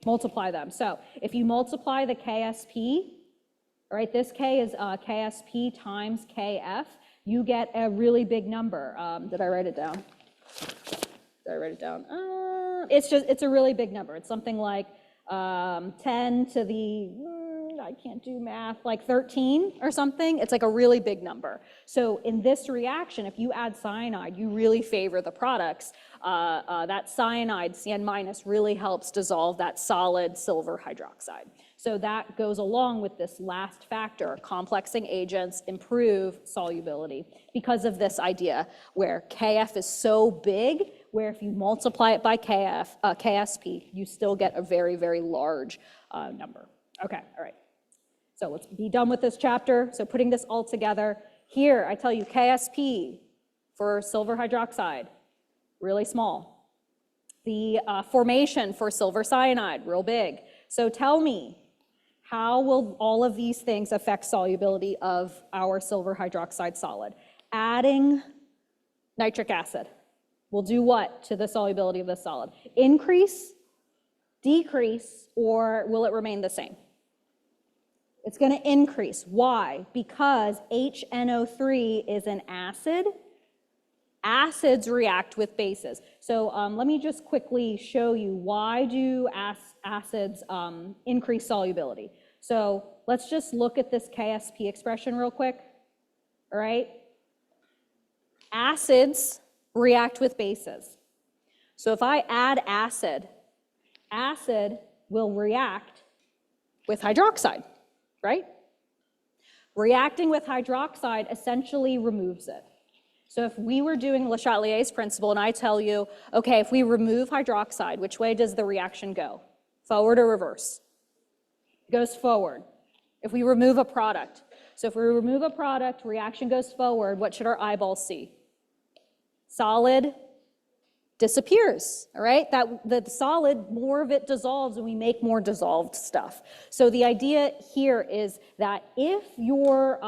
Multiply them. So if you multiply the KSP, all right, this K is KSP times KF, you get a really big number. Did I write it down? Did I write it down? It's a really big number. It's something like 10 to the, I can't do math, like 13 or something. It's like a really big number. So in this reaction, if you add cyanide, you really favor the products. That cyanide, Cn minus, really helps dissolve that solid silver hydroxide. So that goes along with this last factor, complexing agents improve solubility because of this idea where Kf is so big, where if you multiply it by KSP, you still get a very, very large number. Okay, all right. So let's be done with this chapter. So putting this all together, here I tell you KSP for silver hydroxide, really small. The formation for silver cyanide, real big. So tell me, how will all of these things affect solubility of our silver hydroxide solid? Adding nitric acid will do what to the solubility of the solid? Increase, decrease, or will it remain the same? It's going to increase. Why? Because HNO3 is an acid. Acids react with bases. So let me just quickly show you why do acids increase solubility. So let's just look at this KSP expression real quick. All right? Acids react with bases. So if I add acid, acid will react with hydroxide, right? Reacting with hydroxide essentially removes it. So if we were doing Le Chatelier's principle and I tell you, okay, if we remove hydroxide, which way does the reaction go? Forward or reverse? It goes forward. If we remove a product. So if we remove a product, reaction goes forward, what should our eyeballs see? Solid disappears, all right? The solid, more of it dissolves and we make more dissolved stuff. So the idea here is that if your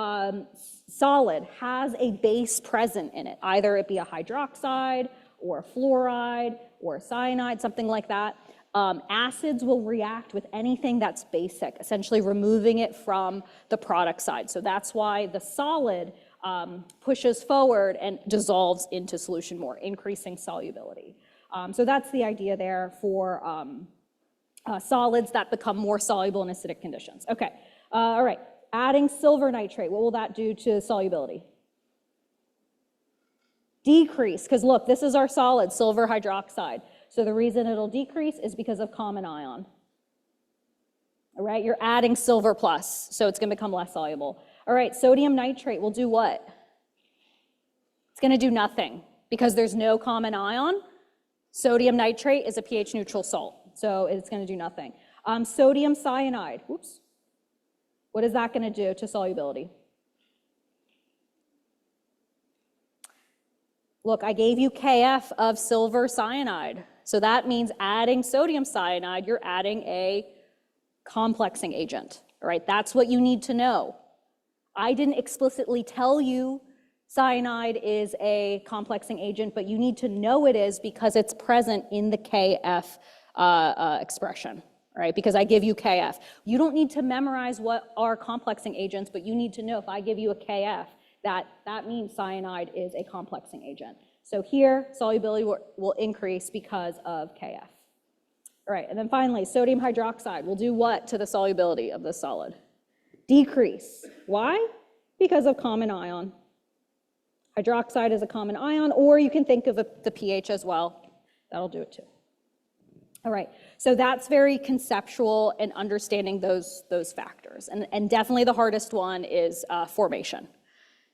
solid has a base present in it, either it be a hydroxide or a fluoride or a cyanide, something like that, acids will react with anything that's basic, essentially removing it from the product side. So that's why the solid pushes forward and dissolves into solution more, increasing solubility. So that's the idea there for solids that become more soluble in acidic conditions. Okay, all right, adding silver nitrate, what will that do to solubility? Decrease, because look, this is our solid, silver hydroxide. So the reason it'll decrease is because of common ion. All right, you're adding silver plus, so it's going to become less soluble. All right, sodium nitrate will do what? It's going to do nothing because there's no common ion. Sodium nitrate is a pH neutral salt, so it's going to do nothing. Sodium cyanide, whoops. What is that going to do to solubility? Look, I gave you KF of silver cyanide. So that means adding sodium cyanide, you're adding a complexing agent. All right, that's what you need to know. I didn't explicitly tell you cyanide is a complexing agent, but you need to know it is because it's present in the KF expression, right? Because I give you KF. You don't need to memorize what are complexing agents, but you need to know if I give you a KF, that means cyanide is a complexing agent. So here, solubility will increase because of KF. All right, and then finally, sodium hydroxide will do what to the solubility of this solid? Decrease. Why? Because of common ion. Hydroxide is a common ion, or you can think of the pH as well. That'll do it too. All right, so that's very conceptual and understanding those factors. And definitely the hardest one is formation.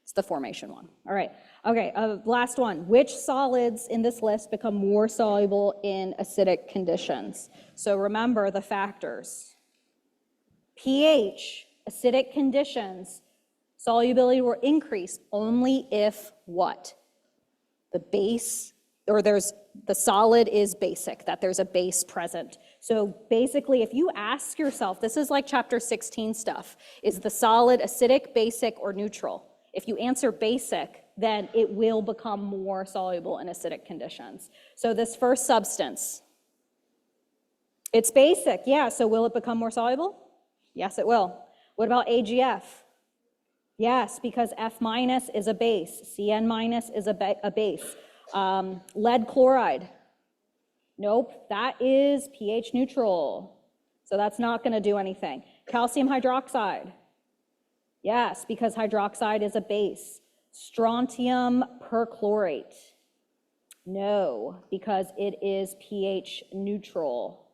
It's the formation one. All right, okay, last one. Which solids in this list become more soluble in acidic conditions? So remember the factors. pH, acidic conditions, solubility will increase only if what? The base, or the solid is basic, that there's a base present. So basically, if you ask yourself, this is like chapter 16 stuff, is the solid acidic, basic, or neutral? If you answer basic, then it will become more soluble in acidic conditions. So this first substance, it's basic, yeah, so will it become more soluble? Yes, it will. What about AgF? Yes, because F minus is a base, Cn minus is a base. Lead chloride, nope, that is pH neutral, so that's not going to do anything. Calcium hydroxide, yes, because hydroxide is a base. Strontium perchlorate, no, because it is pH neutral.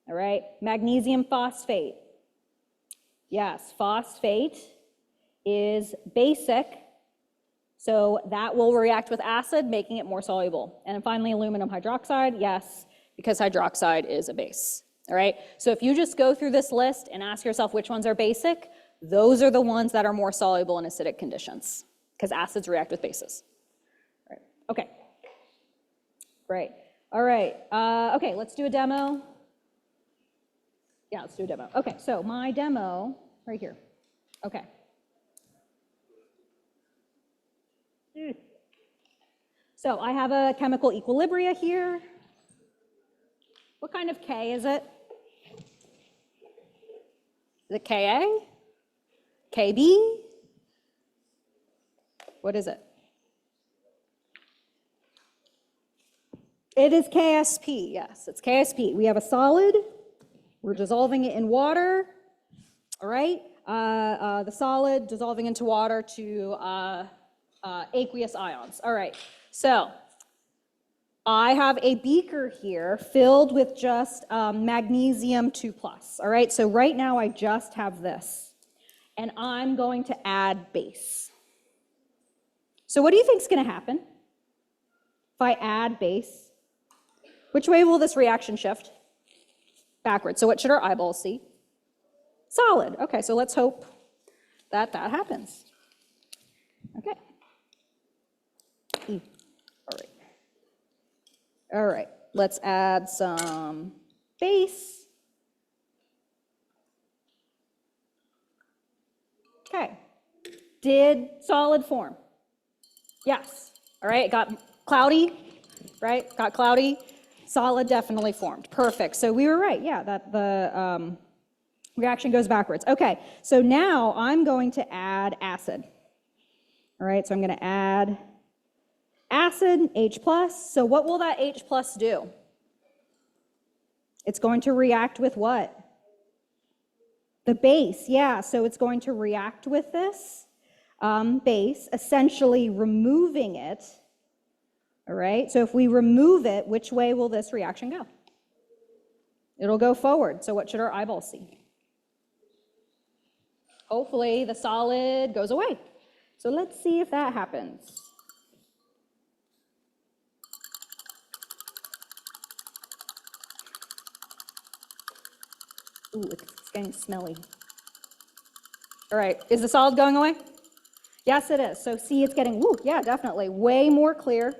All right, magnesium phosphate, yes, phosphate is basic, so that will react with acid, making it more soluble. And finally, aluminum hydroxide, yes, because hydroxide is a base. All right, so if you just go through this list and ask yourself which ones are basic, those are the ones that are more soluble in acidic conditions, because acids react with bases. All right. Okay, great. All right, okay, let's do a demo. Yeah, let's do a demo. Okay, so my demo, right here. Okay. So I have a chemical equilibria here. What kind of K is it? Is it Ka? Kb? What is it? It is KSP, yes, it's KSP. We have a solid, we're dissolving it in water, all right? The solid dissolving into water to aqueous ions. All right, so I have a beaker here filled with just magnesium 2+. All right, so right now I just have this, and I'm going to add base. So what do you think is going to happen if I add base? Which way will this reaction shift? Backwards. So what should our eyeballs see? Solid. Okay, so let's hope that that happens. Okay. All right. All right, let's add some base. Okay. Did solid form? Yes. All right, it got cloudy, right? Got cloudy. Solid definitely formed. Perfect. So we were right, yeah, that the reaction goes backwards. Okay, so now I'm going to add acid. All right, so I'm going to add acid, H+. So what will that H+ do? It's going to react with what? The base, yeah. So it's going to react with this base, essentially removing it. All right, so if we remove it, which way will this reaction go? It'll go forward. So what should our eyeballs see? Hopefully the solid goes away. So let's see if that happens. Ooh, it's getting smelly. All right, is the solid going away? Yes, it is. So see, it's getting, woo, yeah, definitely, way more clear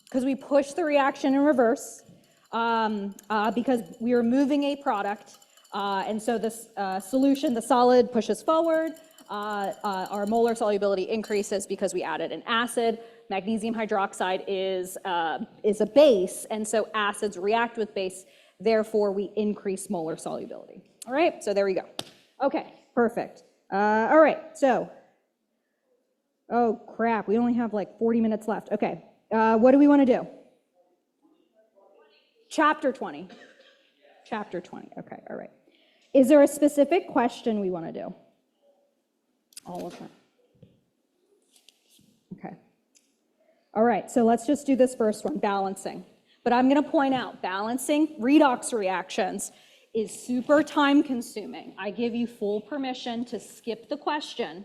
because we push the reaction in reverse because we are moving a product. And so this solution, the solid, pushes forward. Our molar solubility increases because we added an acid. Magnesium hydroxide is a base, and so acids react with base. Therefore, we increase molar solubility. All right, so there we go. Okay, perfect. All right, so, oh crap, we only have like 40 minutes left. Okay, what do we want to do? Chapter 20. Chapter 20, okay, all right. Is there a specific question we want to do? All of them. Okay. All right, so let's just do this first one, balancing. But I'm going to point out, balancing redox reactions is super time consuming. I give you full permission to skip the question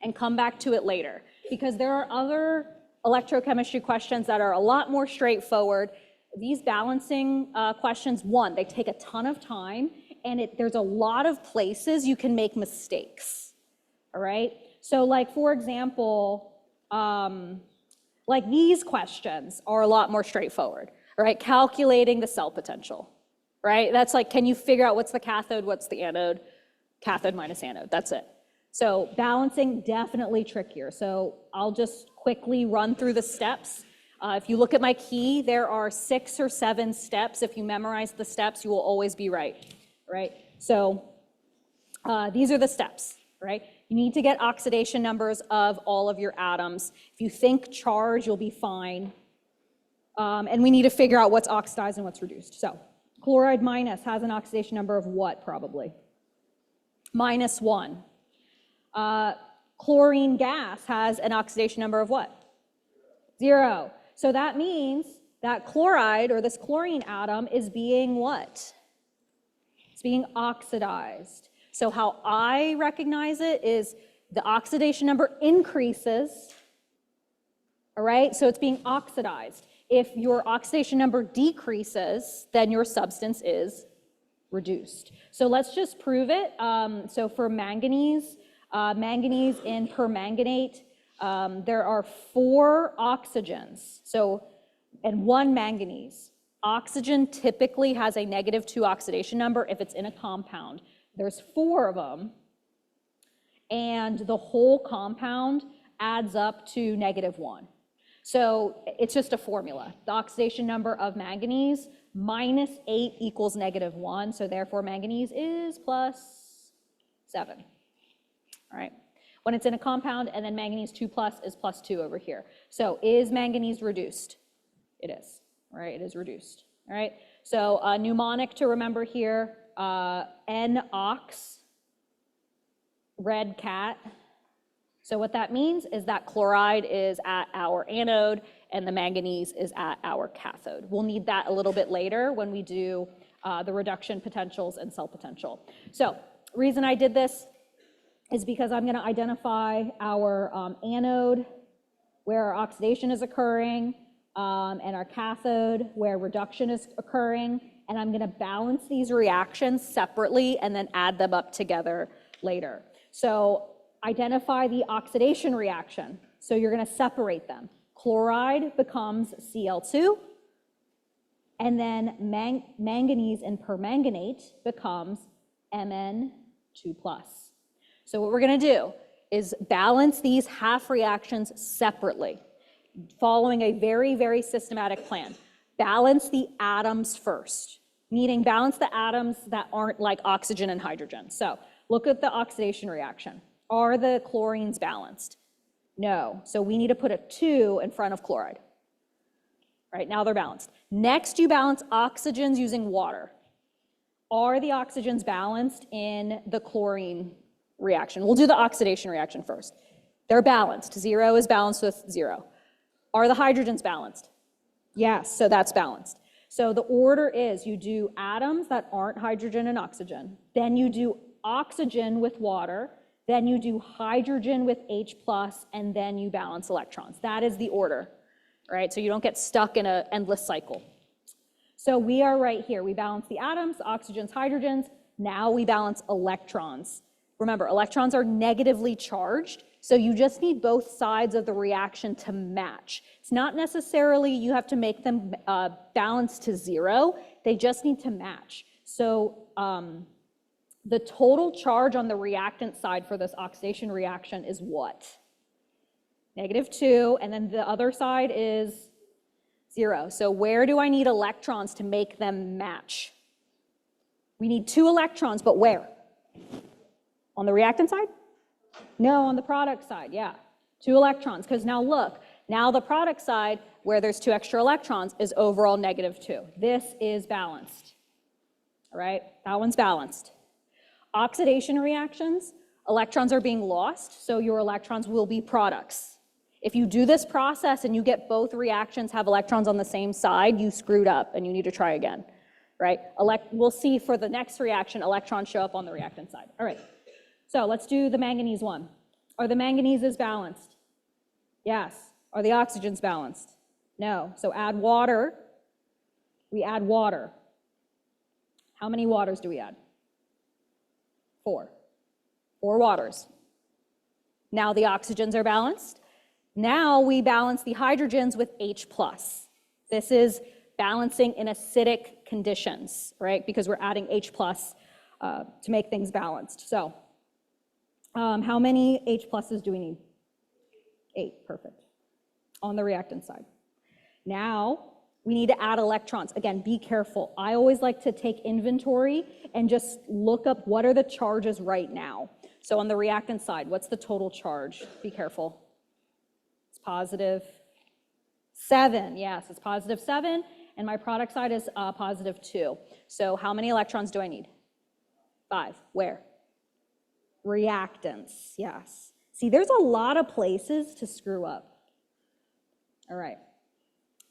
and come back to it later, because there are other electrochemistry questions that are a lot more straightforward. These balancing questions, one, they take a ton of time, and there's a lot of places you can make mistakes, all right? So like, for example, like these questions are a lot more straightforward, right? Calculating the cell potential, right? That's like, can you figure out what's the cathode, what's the anode? Cathode minus anode, that's it. So balancing, definitely trickier. So I'll just quickly run through the steps. If you look at my key, there are 6 or 7 steps. If you memorize the steps, you will always be right? So these are the steps, right? You need to get oxidation numbers of all of your atoms. If you think charge, you'll be fine. And we need to figure out what's oxidized and what's reduced. So chloride minus has an oxidation number of what, probably? -1. Chlorine gas has an oxidation number of what? 0. So that means that chloride, or this chlorine atom, is being what? It's being oxidized. So how I recognize it is the oxidation number increases, all right? So it's being oxidized. If your oxidation number decreases, then your substance is reduced. So let's just prove it. So for manganese, manganese in permanganate, there are 4 oxygens, and 1 manganese. Oxygen typically has a -2 oxidation number if it's in a compound. There's 4 of them, and the whole compound adds up to -1. So it's just a formula. The oxidation number of manganese -8 equals -1, so therefore manganese is +7, all right? When it's in a compound, and then manganese 2+ is +2 over here. So is manganese reduced? It is, all right? It is reduced, all right? So a mnemonic to remember here, N-ox, red cat. So what that means is that chloride is at our anode and the manganese is at our cathode. We'll need that a little bit later when we do the reduction potentials and cell potential. So reason I did this is because I'm going to identify our anode where our oxidation is occurring, and our cathode where reduction is occurring, and I'm going to balance these reactions separately and then add them up together later. So identify the oxidation reaction. So you're going to separate them. Chloride becomes Cl2, and then manganese in permanganate becomes Mn2+. So what we're going to do is balance these half reactions separately, following a very, very systematic plan. Balance the atoms first, meaning balance the atoms that aren't like oxygen and hydrogen. So look at the oxidation reaction. Are the chlorines balanced? No. So we need to put a 2 in front of chloride. Right, now they're balanced. Next, you balance oxygens using water. Are the oxygens balanced in the chlorine reaction? We'll do the oxidation reaction first. They're balanced. 0 is balanced with 0. Are the hydrogens balanced? Yes, so that's balanced. So the order is you do atoms that aren't hydrogen and oxygen, then you do oxygen with water, then you do hydrogen with H+, and then you balance electrons. That is the order, right? So you don't get stuck in an endless cycle. So we are right here. We balance the atoms, oxygens, hydrogens. Now we balance electrons. Remember, electrons are negatively charged, so you just need both sides of the reaction to match. It's not necessarily you have to make them balance to 0. They just need to match. So the total charge on the reactant side for this oxidation reaction is what? -2, and then the other side is 0. So where do I need electrons to make them match? We need 2 electrons, but where? On the reactant side? No, on the product side, yeah. 2 electrons, because now look, now the product side, where there's 2 extra electrons, is overall -2. This is balanced, all right? That one's balanced. Oxidation reactions, electrons are being lost, so your electrons will be products. If you do this process and you get both reactions have electrons on the same side, you screwed up and you need to try again, right? We'll see for the next reaction, electrons show up on the reactant side. All right, so let's do the manganese one. Are the manganeses balanced? Yes. Are the oxygens balanced? No. So add water. We add water. How many waters do we add? 4. 4 waters. Now the oxygens are balanced. Now we balance the hydrogens with H+. This is balancing in acidic conditions, right? Because we're adding H+ to make things balanced. So how many H+s do we need? 8, perfect. On the reactant side. Now we need to add electrons. Again, be careful. I always like to take inventory and just look up what are the charges right now. So on the reactant side, what's the total charge? Be careful. It's +7. Yes, it's +7. And my product side is +2. So how many electrons do I need? 5. Where? Reactants, yes. See, there's a lot of places to screw up. All right.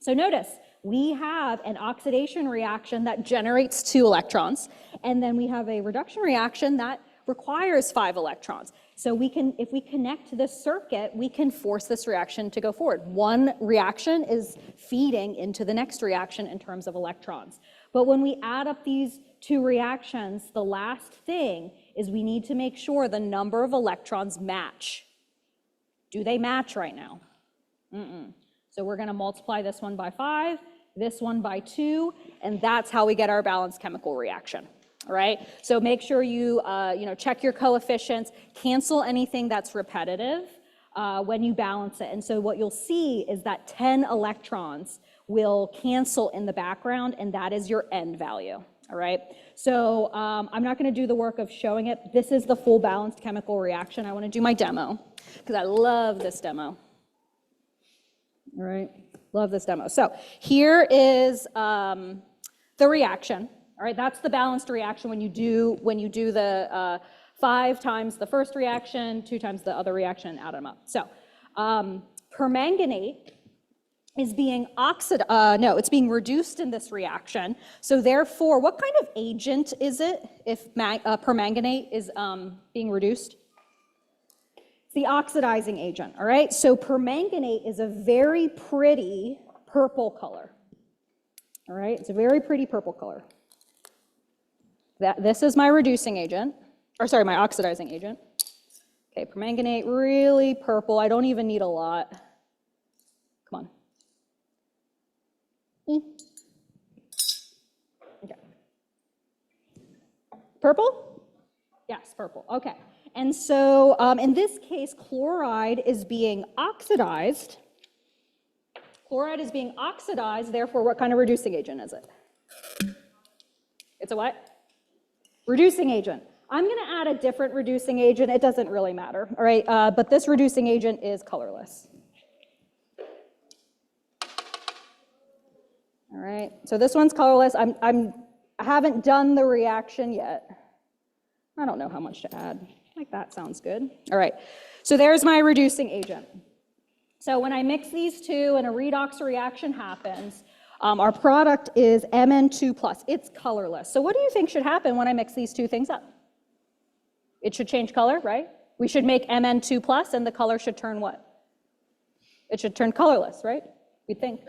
So notice, we have an oxidation reaction that generates 2 electrons, and then we have a reduction reaction that requires 5 electrons. So we can, if we connect this circuit, we can force this reaction to go forward. One reaction is feeding into the next reaction in terms of electrons. But when we add up these 2 reactions, the last thing is we need to make sure the number of electrons match. Do they match right now? So we're going to multiply this one by 5, this one by 2, and that's how we get our balanced chemical reaction. All right? So make sure you, check your coefficients, cancel anything that's repetitive when you balance it. And so what you'll see is that 10 electrons will cancel in the background, and that is your end value. All right? So I'm not going to do the work of showing it. This is the full balanced chemical reaction. I want to do my demo because I love this demo. All right, love this demo. So here is the reaction. All right, that's the balanced reaction when you do the 5 times the first reaction, 2 times the other reaction, and add them up. So permanganate is being it's being reduced in this reaction. So therefore, what kind of agent is it if permanganate is being reduced? The oxidizing agent, all right? So permanganate is a very pretty purple color, all right? It's a very pretty purple color. This is my reducing agent, my oxidizing agent. Okay, permanganate, really purple. I don't even need a lot. Come on. Okay. Purple? Yes, purple, okay. And so in this case, chloride is being oxidized. Chloride is being oxidized, therefore what kind of reducing agent is it? It's a what? Reducing agent. I'm going to add a different reducing agent. It doesn't really matter, all right? But this reducing agent is colorless. All right, so this one's colorless. I haven't done the reaction yet. I don't know how much to add. Like that sounds good. All right, so there's my reducing agent. So when I mix these two and a redox reaction happens, our product is Mn2+. It's colorless. So what do you think should happen when I mix these 2 things up? It should change color, right? We should make Mn2+, and the color should turn what? It should turn colorless, right? We'd think.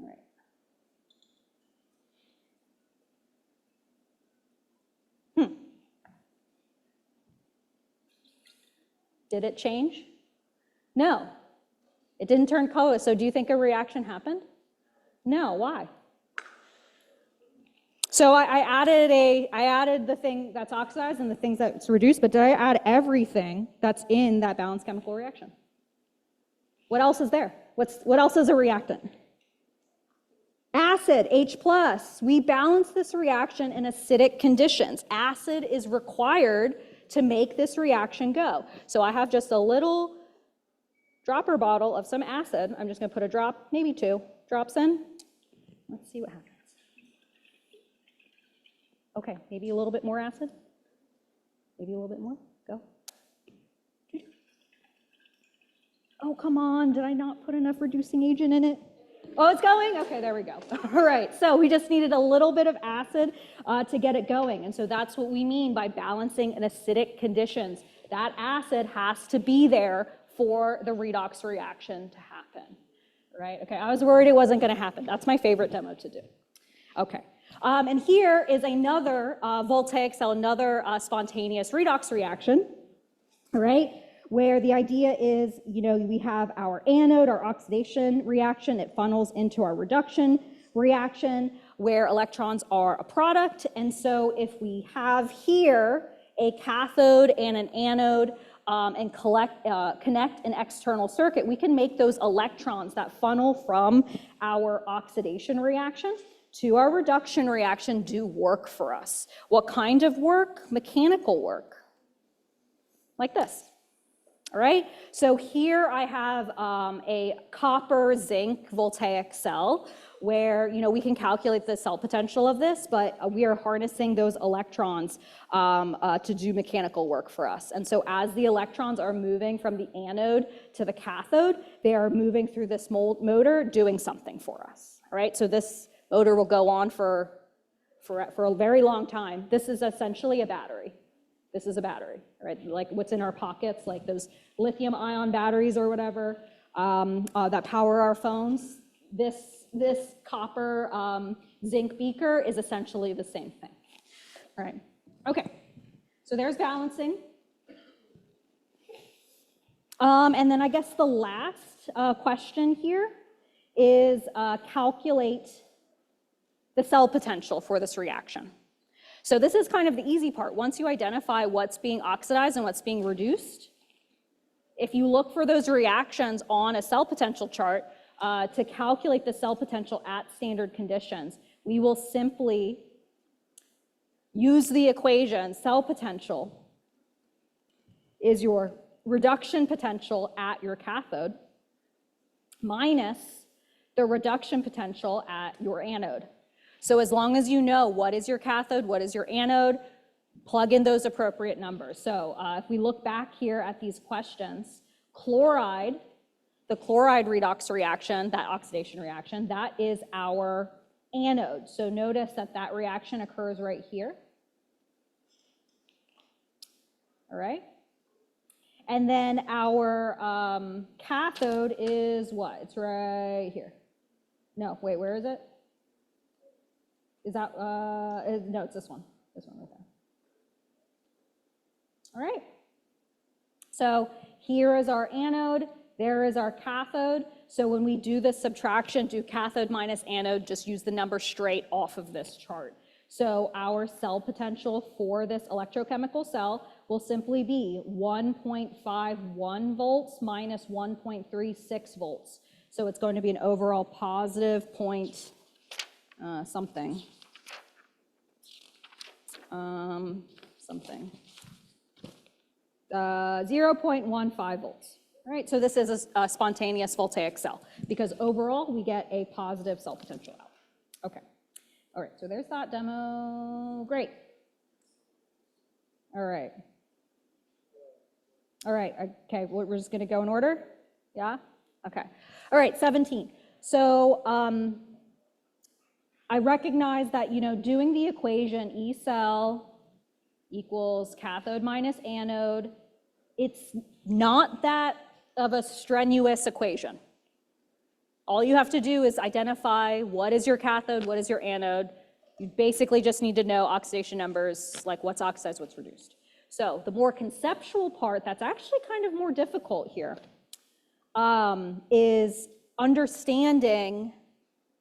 All right. Did it change? No, it didn't turn colorless. So do you think a reaction happened? No, why? So I added the thing that's oxidized and the things that's reduced, but did I add everything that's in that balanced chemical reaction? What else is there? What else is a reactant? Acid, H+. We balance this reaction in acidic conditions. Acid is required to make this reaction go. So I have just a little dropper bottle of some acid. I'm just going to put a drop, maybe 2 drops in. Let's see what happens. Okay, maybe a little bit more acid. Maybe a little bit more. Go. Oh, come on. Did I not put enough reducing agent in it? Oh, it's going? Okay, there we go. All right, so we just needed a little bit of acid to get it going. And so that's what we mean by balancing in acidic conditions. That acid has to be there for the redox reaction to happen, right? Okay, I was worried it wasn't going to happen. That's my favorite demo to do. Okay, and here is another voltaic cell, another spontaneous redox reaction, all right? Where the idea is, you know, we have our anode, our oxidation reaction, it funnels into our reduction reaction, where electrons are a product. And so if we have here a cathode and an anode and connect an external circuit, we can make those electrons that funnel from our oxidation reaction to our reduction reaction do work for us. What kind of work? Mechanical work, like this. All right, so here I have a copper zinc voltaic cell where, you know, we can calculate the cell potential of this, but we are harnessing those electrons to do mechanical work for us. And so as the electrons are moving from the anode to the cathode, they are moving through this motor doing something for us. All right, so this motor will go on for a very long time. This is essentially a battery. This is a battery, right? Like what's in our pockets, like those lithium-ion batteries or whatever that power our phones. This copper zinc beaker is essentially the same thing. All right, okay. So there's balancing. And then I guess the last question here is calculate the cell potential for this reaction. So this is kind of the easy part. Once you identify what's being oxidized and what's being reduced, if you look for those reactions on a cell potential chart to calculate the cell potential at standard conditions, we will simply use the equation cell potential is your reduction potential at your cathode minus the reduction potential at your anode. So as long as you know what is your cathode, what is your anode, plug in those appropriate numbers. So if we look back here at these questions, chloride, the chloride redox reaction, that oxidation reaction, that is our anode. So notice that that reaction occurs right here. All right. And then our cathode is what? It's right here. No, wait, where is it? Is that, no, it's this one right there. All right. So here is our anode, there is our cathode. So when we do this subtraction, do cathode minus anode, just use the number straight off of this chart. So our cell potential for this electrochemical cell will simply be 1.51 volts minus 1.36 volts. So it's going to be an overall positive point something. 0.15 volts. All right, so this is a spontaneous voltaic cell because overall we get a positive cell potential out. Okay, all right, so there's that demo. Great. All right. All right, okay, we're just gonna go in order? Yeah? Okay. All right, 17. So I recognize that, you know, doing the equation E cell equals cathode minus anode, it's not that of a strenuous equation. All you have to do is identify what is your cathode, what is your anode. You basically just need to know oxidation numbers, like what's oxidized, what's reduced. So the more conceptual part that's actually kind of more difficult here is understanding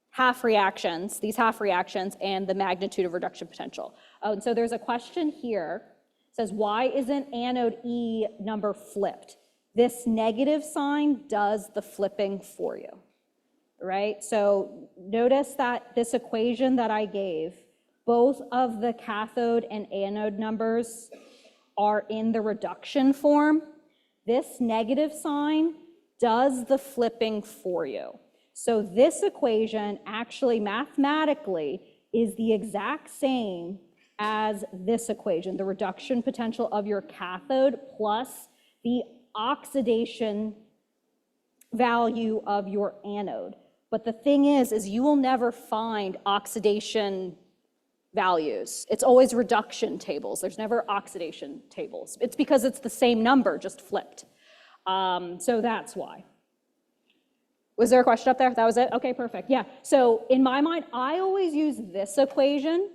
half reactions, these half reactions, and the magnitude of reduction potential. Oh, and so there's a question here. It says, why isn't anode E number flipped? This negative sign does the flipping for you, right? So notice that this equation that I gave, both of the cathode and anode numbers are in the reduction form. This negative sign does the flipping for you. So this equation actually mathematically is the exact same as this equation, the reduction potential of your cathode plus the oxidation value of your anode. But the thing is you will never find oxidation values. It's always reduction tables. There's never oxidation tables. It's because it's the same number, just flipped. So that's why. Was there a question up there? That was it? Okay, perfect. Yeah. So in my mind, I always use this equation,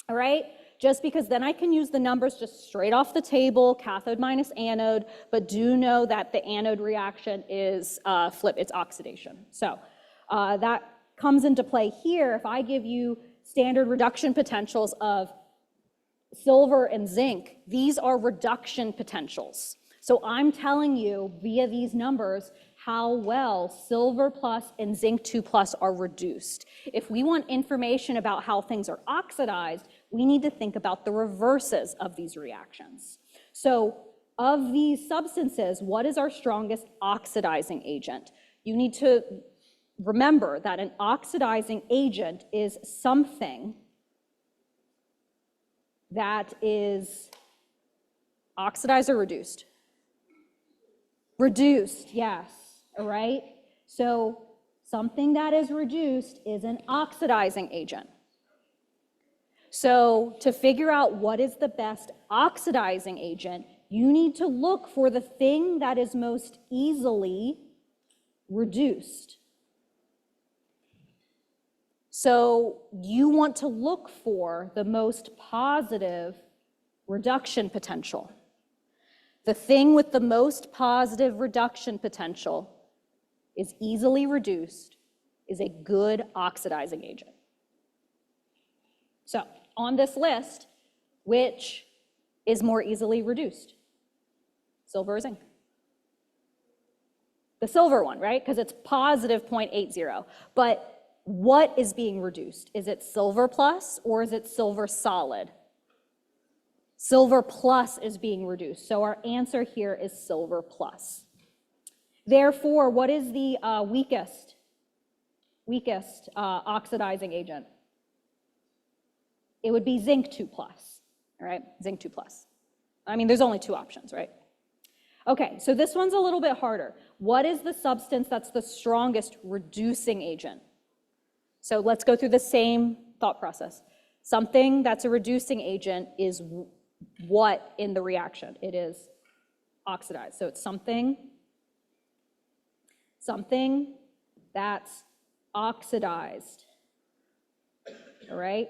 all right? Just because then I can use the numbers just straight off the table, cathode minus anode, but do know that the anode reaction is it's oxidation. So that comes into play here. If I give you standard reduction potentials of silver and zinc, these are reduction potentials. So I'm telling you via these numbers how well silver plus and zinc 2 plus are reduced. If we want information about how things are oxidized, we need to think about the reverses of these reactions. So of these substances, what is our strongest oxidizing agent? You need to remember that an oxidizing agent is something that is oxidized or reduced? Reduced, yes, all right? So something that is reduced is an oxidizing agent. So to figure out what is the best oxidizing agent, you need to look for the thing that is most easily reduced. So you want to look for the most positive reduction potential. The thing with the most positive reduction potential is easily reduced, is a good oxidizing agent. So on this list, which is more easily reduced? Silver or zinc? The silver one, right? Because it's positive 0.80. But what is being reduced? Is it silver plus or is it silver solid? Silver plus is being reduced. So our answer here is silver plus. Therefore, what is the weakest oxidizing agent? It would be zinc 2 plus, all right? Zinc 2 plus. I mean, there's only two options, right? Okay, so this one's a little bit harder. What is the substance that's the strongest reducing agent? So let's go through the same thought process. Something that's a reducing agent is what in the reaction? It is oxidized. So it's something that's oxidized, all right?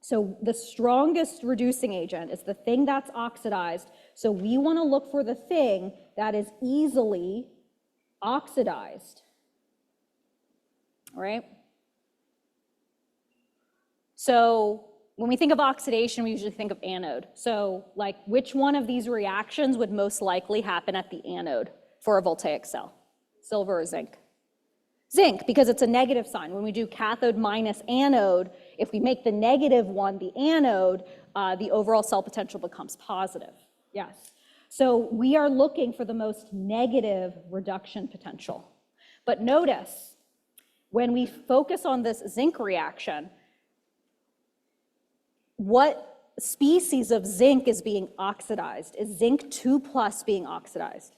So the strongest reducing agent is the thing that's oxidized. So we want to look for the thing that is easily oxidized, all right? So when we think of oxidation, we usually think of anode. So like which one of these reactions would most likely happen at the anode for a voltaic cell? Silver or zinc? Zinc, because it's a negative sign. When we do cathode minus anode, if we make the negative one the anode, the overall cell potential becomes positive. Yes. So we are looking for the most negative reduction potential. But notice, when we focus on this zinc reaction, what species of zinc is being oxidized? Is zinc 2 plus being oxidized?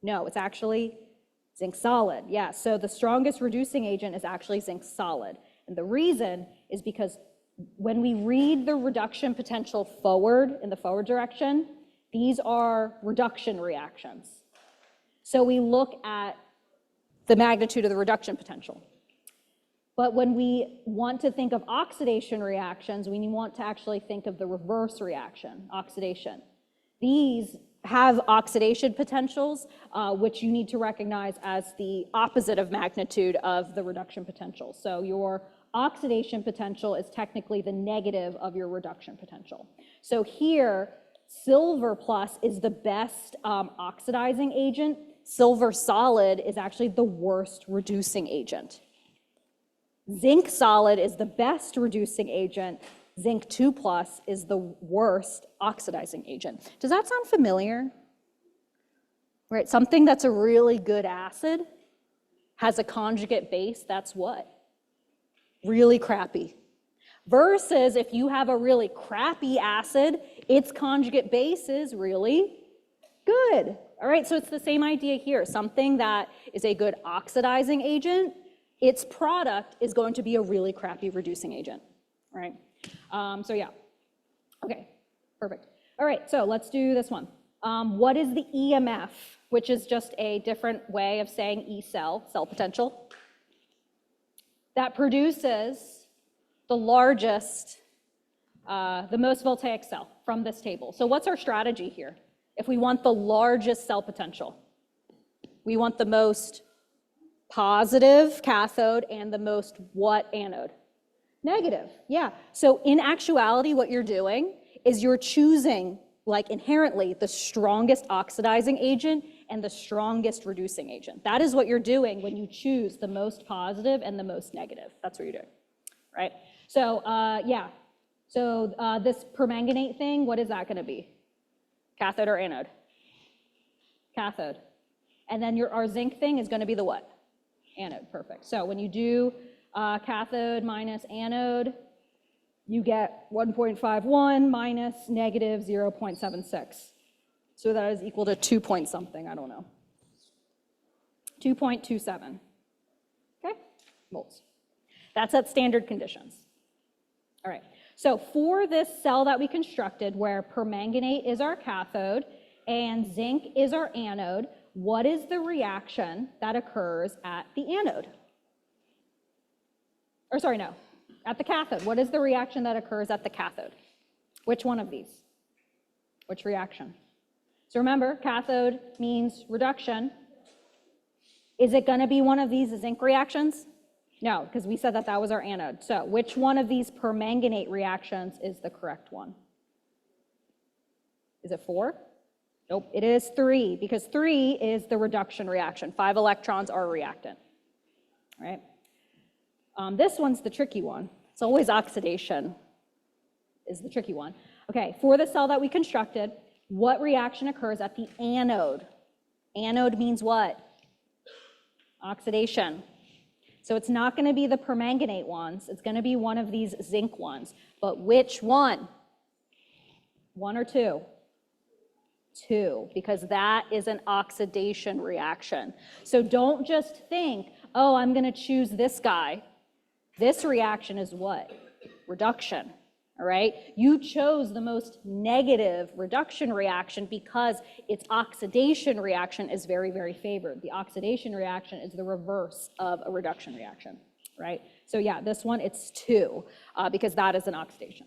No, it's actually zinc solid. Yeah, so the strongest reducing agent is actually zinc solid. And the reason is because when we read the reduction potential forward, in the forward direction, these are reduction reactions. So we look at the magnitude of the reduction potential. But when we want to think of oxidation reactions, we want to actually think of the reverse reaction, oxidation. These have oxidation potentials, which you need to recognize as the opposite of magnitude of the reduction potential. So your oxidation potential is technically the negative of your reduction potential. So here, silver plus is the best oxidizing agent. Silver solid is actually the worst reducing agent. Zinc solid is the best reducing agent. Zinc 2 plus is the worst oxidizing agent. Does that sound familiar? right? Something that's a really good acid has a conjugate base that's what? Really crappy. Versus if you have a really crappy acid, its conjugate base is really good. All right, so it's the same idea here. Something that is a good oxidizing agent, its product is going to be a really crappy reducing agent, right? So yeah, okay, perfect. All right, so let's do this one. What is the EMF, which is just a different way of saying E cell, cell potential, that produces the largest, the most voltaic cell from this table? So what's our strategy here? If we want the largest cell potential, we want the most positive cathode and the most what anode? Negative, yeah. So in actuality, what you're doing is you're choosing, like inherently, the strongest oxidizing agent and the strongest reducing agent. That is what you're doing when you choose the most positive and the most negative. That's what you're doing, right? So yeah, so this permanganate thing, what is that gonna be? Cathode or anode? Cathode. And then our zinc thing is gonna be the what? Anode, perfect. So when you do cathode minus anode, you get 1.51 minus negative 0.76. So that is equal to 2 point something, I don't know. 2.27, okay, moles. That's at standard conditions. All right, so for this cell that we constructed where permanganate is our cathode and zinc is our anode, what is the reaction that occurs at the anode? Or sorry, no, at the cathode. What is the reaction that occurs at the cathode? Which one of these? Which reaction? So remember, cathode means reduction. Is it going to be one of these zinc reactions? No, because we said that that was our anode. So which one of these permanganate reactions is the correct one? Is it 4? Nope, it is 3, because 3 is the reduction reaction. 5 electrons are a reactant, right? This one's the tricky one. It's always oxidation is the tricky one. Okay, for the cell that we constructed, what reaction occurs at the anode? Anode means what? Oxidation. So it's not going to be the permanganate ones. It's going to be one of these zinc ones. But which one? 1 or 2? 2, because that is an oxidation reaction. So don't just think, oh, I'm going to choose this guy. This reaction is what? Reduction. All right? You chose the most negative reduction reaction because its oxidation reaction is very, very favored. The oxidation reaction is the reverse of a reduction reaction, right? So yeah, this one, it's 2 because that is an oxidation.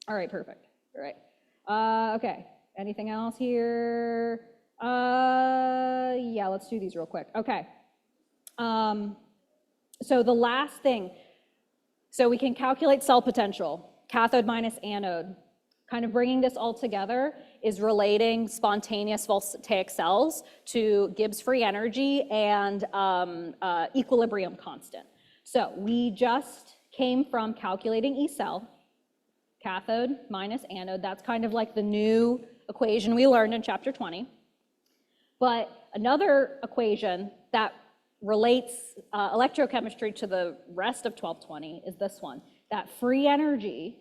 All right, perfect. All right. Okay, anything else here? Yeah, let's do these real quick. Okay. So the last thing, so we can calculate cell potential. Cathode minus anode. Kind of bringing this all together is relating spontaneous voltaic cells to Gibbs free energy and equilibrium constant. So we just came from calculating E cell, cathode minus anode. That's kind of like the new equation we learned in chapter 20. But another equation that relates electrochemistry to the rest of 1220 is this one. That free energy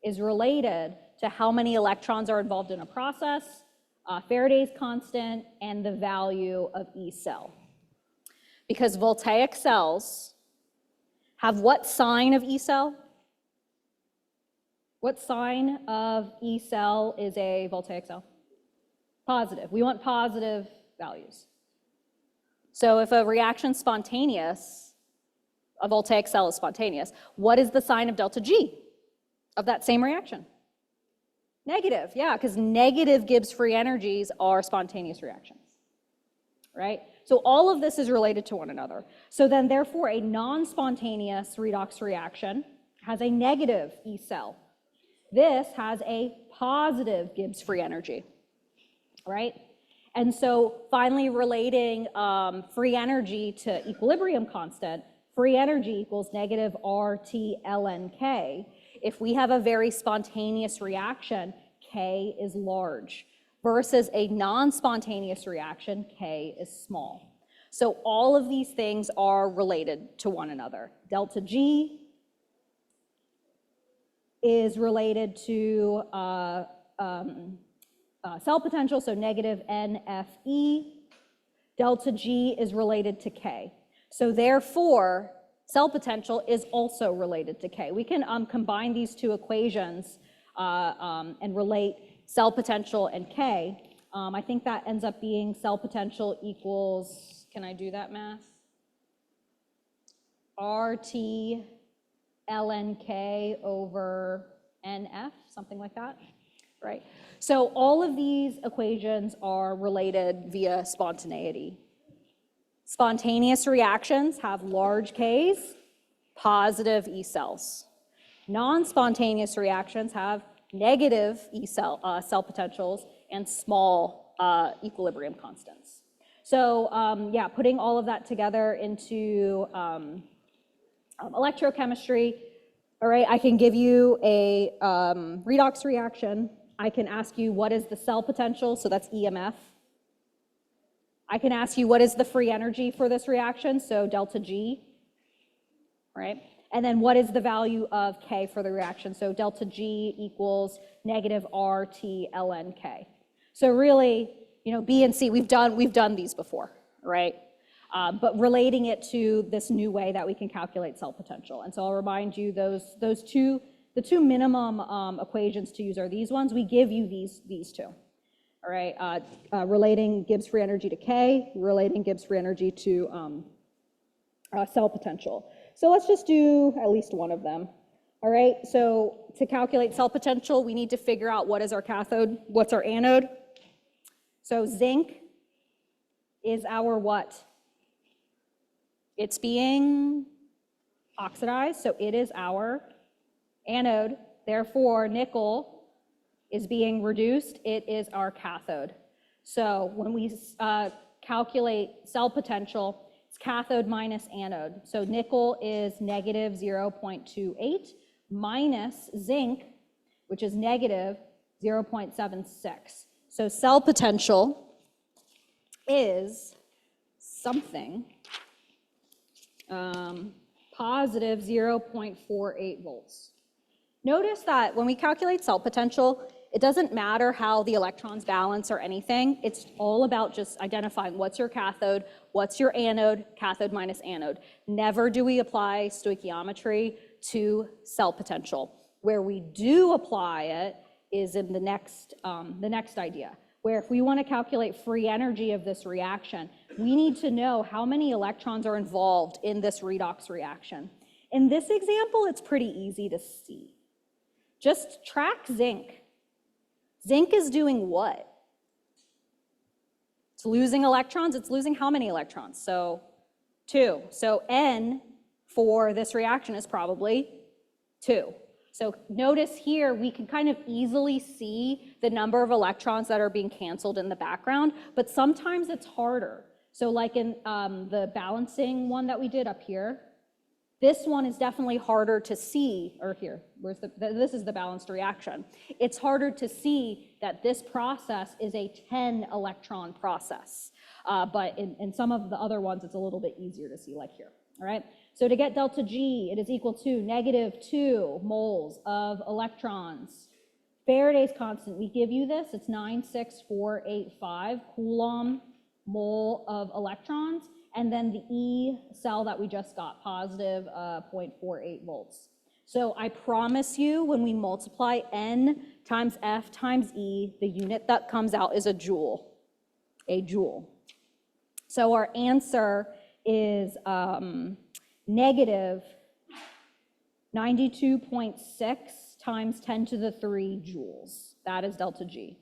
is related to how many electrons are involved in a process, Faraday's constant, and the value of E cell. Because voltaic cells have what sign of E cell? What sign of E cell is a voltaic cell? Positive. We want positive values. So if a reaction's spontaneous, a voltaic cell is spontaneous, what is the sign of delta G of that same reaction? Negative, yeah, because negative Gibbs free energies are spontaneous reactions, right? So all of this is related to one another. So then therefore a non-spontaneous redox reaction has a negative E cell. This has a positive Gibbs free energy, right? And so finally relating free energy to equilibrium constant, free energy equals negative RT ln K. If we have a very spontaneous reaction, K is large. versus a non-spontaneous reaction, K is small. So all of these things are related to one another. Delta G is related to cell potential, so negative NFE. Delta G is related to K. So therefore, cell potential is also related to K. We can combine these two equations and relate cell potential and K. I think that ends up being cell potential equals, can I do that math? RT ln K over NF, something like that, right? So all of these equations are related via spontaneity. Spontaneous reactions have large Ks, positive E cells. Non-spontaneous reactions have negative cell potentials and small equilibrium constants. So yeah, putting all of that together into electrochemistry, all right, I can give you a redox reaction. I can ask you what is the cell potential, so that's EMF. I can ask you what is the free energy for this reaction, so delta G, right? And then what is the value of K for the reaction, so delta G equals negative RT ln K. So really, you know, B and C, we've done these before, right? But relating it to this new way that we can calculate cell potential. And so I'll remind you the two minimum equations to use are these ones. We give you these two, all right? Relating Gibbs free energy to K, relating Gibbs free energy to cell potential. So let's just do at least one of them, all right? So to calculate cell potential, we need to figure out what is our cathode, what's our anode. So zinc is our what? It's being oxidized, so it is our anode. Therefore, nickel is being reduced. It is our cathode. So when we calculate cell potential, it's cathode minus anode. So nickel is negative 0.28 minus zinc, which is negative 0.76. So cell potential is something positive 0.48 volts. Notice that when we calculate cell potential, it doesn't matter how the electrons balance or anything. It's all about just identifying what's your cathode, what's your anode, cathode minus anode. Never do we apply stoichiometry to cell potential. Where we do apply it is in the next idea, where if we want to calculate free energy of this reaction, we need to know how many electrons are involved in this redox reaction. In this example, it's pretty easy to see. Just track zinc. Zinc is doing what? It's losing electrons. It's losing how many electrons? So 2. So N for this reaction is probably 2. So notice here, we can kind of easily see the number of electrons that are being canceled in the background, but sometimes it's harder. So like in the balancing one that we did up here, this one is definitely harder to see, or here, this is the balanced reaction. It's harder to see that this process is a 10 electron process, but in some of the other ones, it's a little bit easier to see, like here, all right? So to get delta G, it is equal to negative 2 moles of electrons. Faraday's constant, we give you this, it's 96485 Coulomb mole of electrons, and then the E cell that we just got, positive 0.48 volts. So I promise you, when we multiply N times F times E, the unit that comes out is a joule, So our answer is negative 92.6 times 10 to the 3 joules. That is delta G.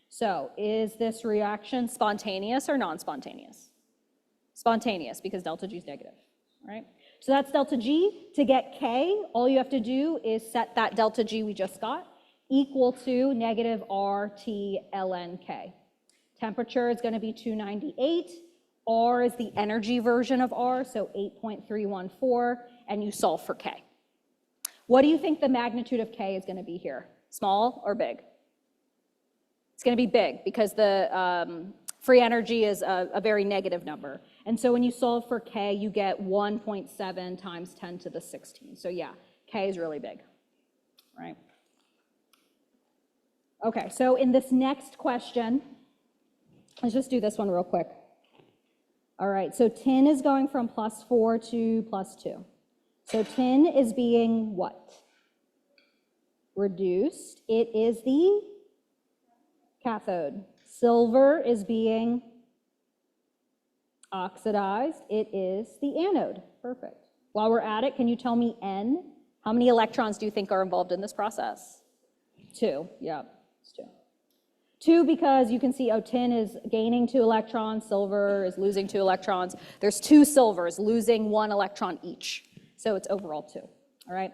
So is this reaction spontaneous or non-spontaneous? Spontaneous, because delta G is negative, right? So that's delta G. To get K, all you have to do is set that delta G we just got equal to negative RT ln K. Temperature is going to be 298. R is the energy version of R, so 8.314, and you solve for K. What do you think the magnitude of K is going to be here? Small or big? It's going to be big because the free energy is a very negative number. And so when you solve for K, you get 1.7 times 10 to the 16. So yeah, K is really big, right? Okay, so in this next question, let's just do this one real quick. All right, so tin is going from +4 to +2. So tin is being what? Reduced. It is the cathode. Silver is being oxidized. It is the anode. Perfect. While we're at it, can you tell me N? How many electrons do you think are involved in this process? 2. Yeah, it's 2. 2 because you can see, tin is gaining 2 electrons, silver is losing 2 electrons. There's 2 silvers losing 1 electron each. So it's overall 2, all right?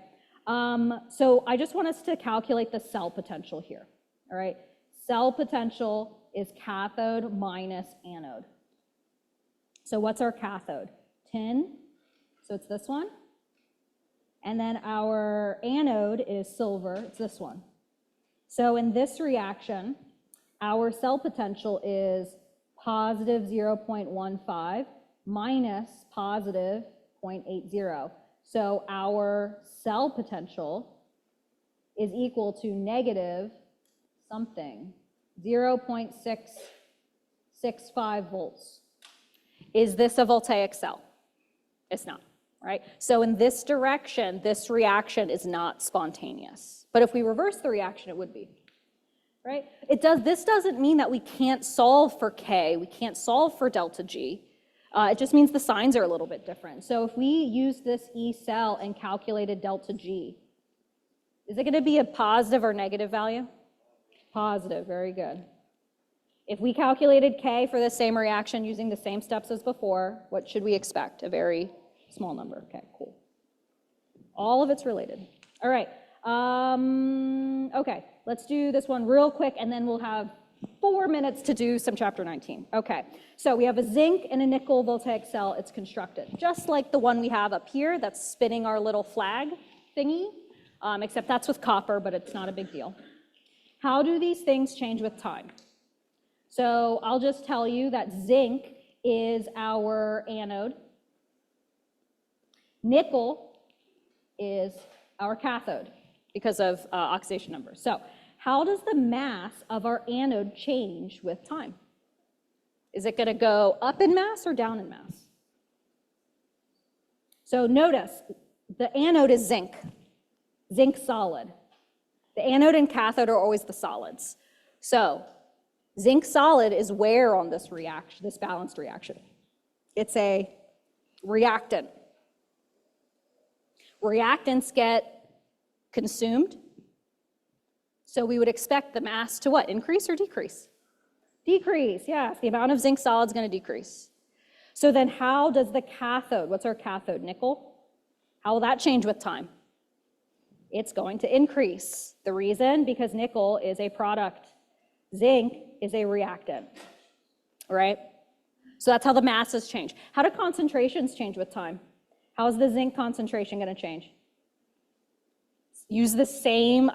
So I just want us to calculate the cell potential here, all right? Cell potential is cathode minus anode. So what's our cathode? Tin, so it's this one. And then our anode is silver, it's this one. So in this reaction, our cell potential is positive 0.15 minus positive 0.80. So our cell potential is equal to negative something, 0.665 volts. Is this a voltaic cell? It's not, right? So in this direction, this reaction is not spontaneous. But if we reverse the reaction, it would be, right? This doesn't mean that we can't solve for K, we can't solve for delta G. It just means the signs are a little bit different. So if we use this E cell and calculated delta G, is it going to be a positive or negative value? Positive, very good. If we calculated K for the same reaction using the same steps as before, what should we expect? A very small number. Okay, cool. All of it's related. All right. Okay, let's do this one real quick, and then we'll have 4 minutes to do some chapter 19. Okay, so we have a zinc and a nickel voltaic cell. It's constructed just like the one we have up here that's spinning our little flag thingy, except that's with copper, but it's not a big deal. How do these things change with time? So I'll just tell you that zinc is our anode. Nickel is our cathode because of oxidation number. So how does the mass of our anode change with time? Is it going to go up in mass or down in mass? So notice, the anode is zinc solid. The anode and cathode are always the solids. So zinc solid is where on this reaction, this balanced reaction? It's a reactant. Reactants get consumed. So we would expect the mass to what? Increase or decrease? Decrease, yes. The amount of zinc solid is going to decrease. So then how does the cathode, what's our cathode? Nickel? How will that change with time? It's going to increase. The reason? Because nickel is a product. Zinc is a reactant, right? So that's how the masses change. How do concentrations change with time? How is the zinc concentration going to change? Use the same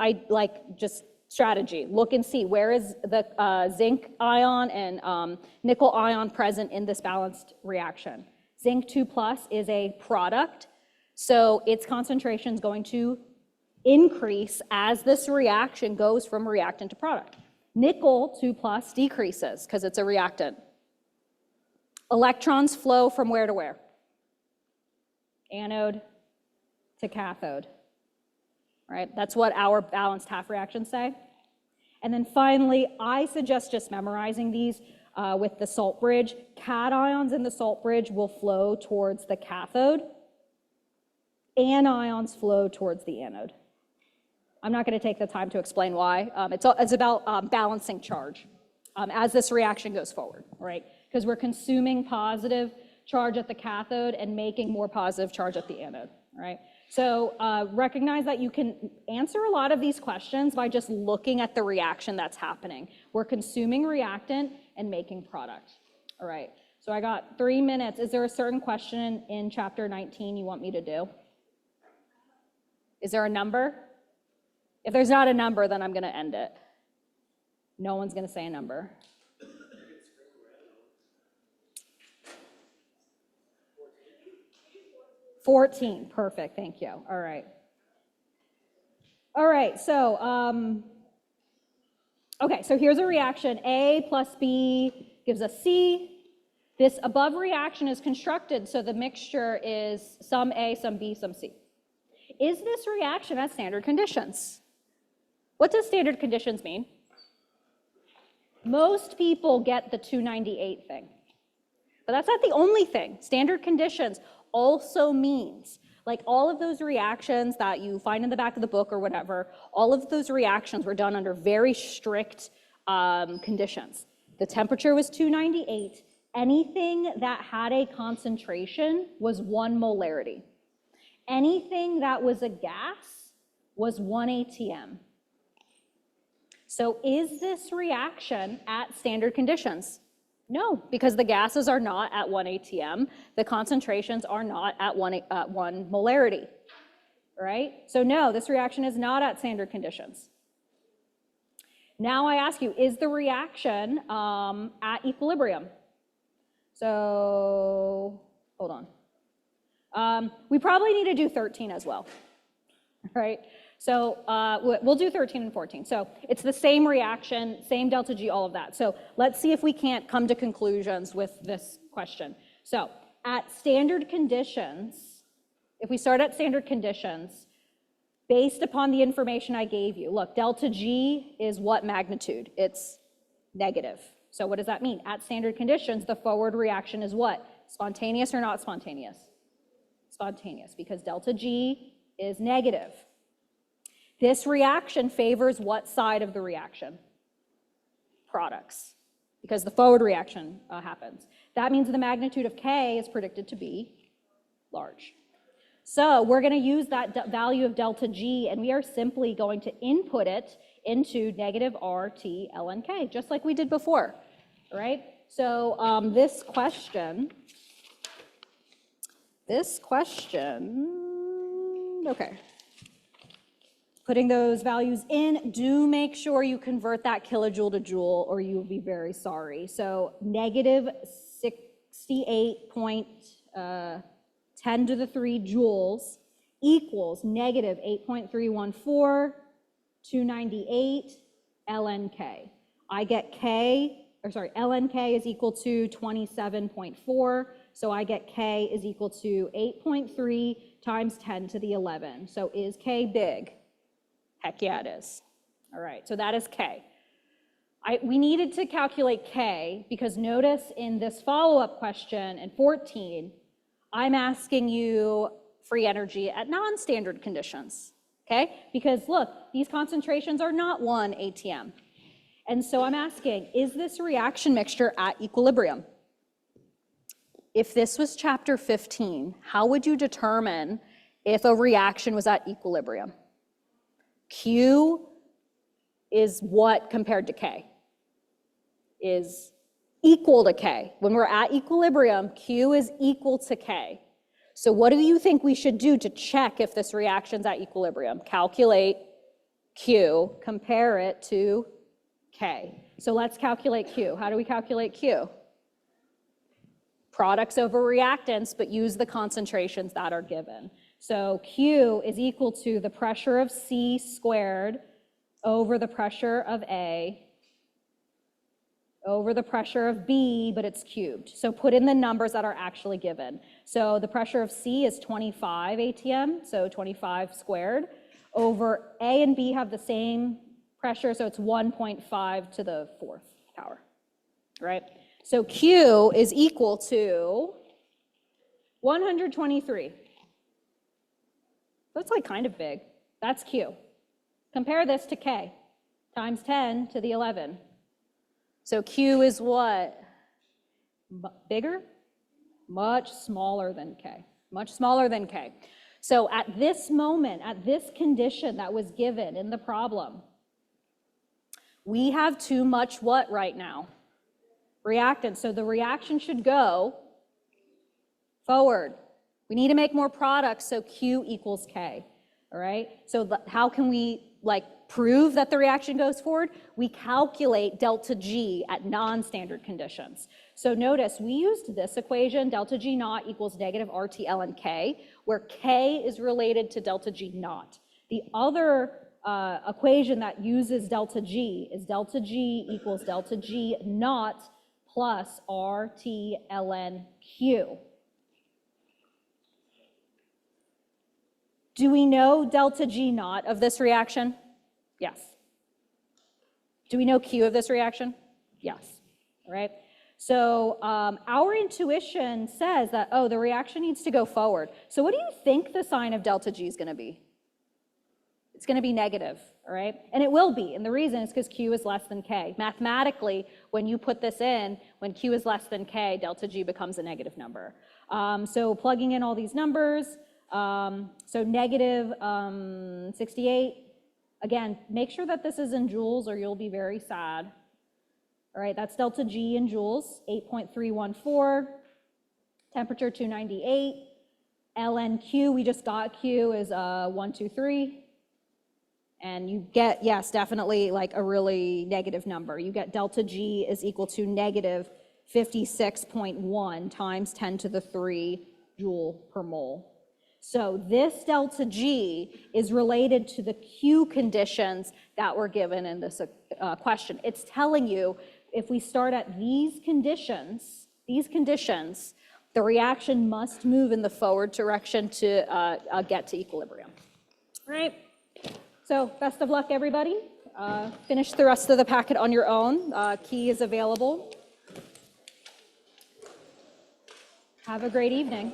just strategy. Look and see where is the zinc ion and nickel ion present in this balanced reaction. Zinc 2+ is a product, so its concentration is going to increase as this reaction goes from reactant to product. Nickel 2+ decreases because it's a reactant. Electrons flow from where to where? Anode to cathode. Right? That's what our balanced half reactions say. And then finally, I suggest just memorizing these with the salt bridge. Cations in the salt bridge will flow towards the cathode. Anions flow towards the anode. I'm not going to take the time to explain why. It's about balancing charge as this reaction goes forward, right? Because we're consuming positive charge at the cathode and making more positive charge at the anode, right? So recognize that you can answer a lot of these questions by just looking at the reaction that's happening. We're consuming reactant and making product. All right, so I got 3 minutes. Is there a certain question in chapter 19 you want me to do? Is there a number? If there's not a number, then I'm going to end it. No one's going to say a number. 14, perfect, thank you. All right. All right, so, okay, so here's a reaction. A plus B gives us C. This above reaction is constructed so the mixture is some A, some B, some C. Is this reaction at standard conditions? What does standard conditions mean? Most people get the 298 thing, but that's not the only thing. Standard conditions also means, like all of those reactions that you find in the back of the book or whatever, all of those reactions were done under very strict conditions. The temperature was 298. Anything that had a concentration was 1 molarity. Anything that was a gas was 1 atm. So is this reaction at standard conditions? No, because the gases are not at 1 atm. The concentrations are not at 1 molarity, right? So no, this reaction is not at standard conditions. Now I ask you, is the reaction at equilibrium? So, hold on. We probably need to do 13 as well, right? So we'll do 13 and 14. So it's the same reaction, same delta G, all of that. So let's see if we can't come to conclusions with this question. So at standard conditions, if we start at standard conditions, based upon the information I gave you, look, delta G is what magnitude? It's negative. So what does that mean? At standard conditions, the forward reaction is what? Spontaneous or not spontaneous? Spontaneous, because delta G is negative. This reaction favors what side of the reaction? Products, because the forward reaction happens. That means the magnitude of K is predicted to be large. So we're going to use that value of delta G, and we are simply going to input it into negative RT ln K, just like we did before, right? So this question, okay. Putting those values in, do make sure you convert that kilojoule to joule or you will be very sorry. So negative 68.10 to the 3 joules equals negative 8.314, 298 ln K. I get ln K is equal to 27.4, so I get K is equal to 8.3 times 10 to the 11. So is K big? Heck yeah, it is. All right, so that is K. We needed to calculate K because notice in this follow-up question in 14, I'm asking you free energy at non-standard conditions, okay? Because look, these concentrations are not 1 atm. And so I'm asking, is this reaction mixture at equilibrium? If this was chapter 15, how would you determine if a reaction was at equilibrium? Q is what compared to K? Is equal to K. When we're at equilibrium, Q is equal to K. So what do you think we should do to check if this reaction's at equilibrium? Calculate Q, compare it to K. So let's calculate Q. How do we calculate Q? Products over reactants, but use the concentrations that are given. So Q is equal to the pressure of C squared over the pressure of A over the pressure of B, but it's cubed. So put in the numbers that are actually given. So the pressure of C is 25 atm, so 25 squared. Over A and B have the same pressure, so it's 1.5 to the 4th power, right? So Q is equal to 123. That's like kind of big. That's Q. Compare this to K, times 10 to the 11. So Q is what? Bigger? Much smaller than K. Much smaller than K. So at this moment, at this condition that was given in the problem, we have too much what right now? Reactant. So the reaction should go forward. We need to make more products, so Q equals K, all right? So how can we prove that the reaction goes forward, we calculate delta G at non-standard conditions. So notice we used this equation, delta G naught equals negative RT ln K, where K is related to delta G naught. The other equation that uses delta G is delta G equals delta G naught plus RT ln Q. Do we know delta G naught of this reaction? Yes. Do we know Q of this reaction? Yes. All right. So our intuition says that, oh, the reaction needs to go forward. So what do you think the sign of delta G is going to be? It's going to be negative, all right? And it will be, and the reason is because Q is less than K. Mathematically, when you put this in, when Q is less than K, delta G becomes a negative number. So plugging in all these numbers, so negative 68, again, make sure that this is in joules or you'll be very sad. All right, that's delta G in joules, 8.314, temperature 298, ln Q, we just got Q is 123. And you get, yes, definitely like a really negative number. You get delta G is equal to negative 56.1 times 10 to the 3 joule per mole. So this delta G is related to the Q conditions that were given in this question. It's telling you if we start at these conditions, the reaction must move in the forward direction to get to equilibrium. All right. So best of luck, everybody. Finish the rest of the packet on your own. Key is available. Have a great evening.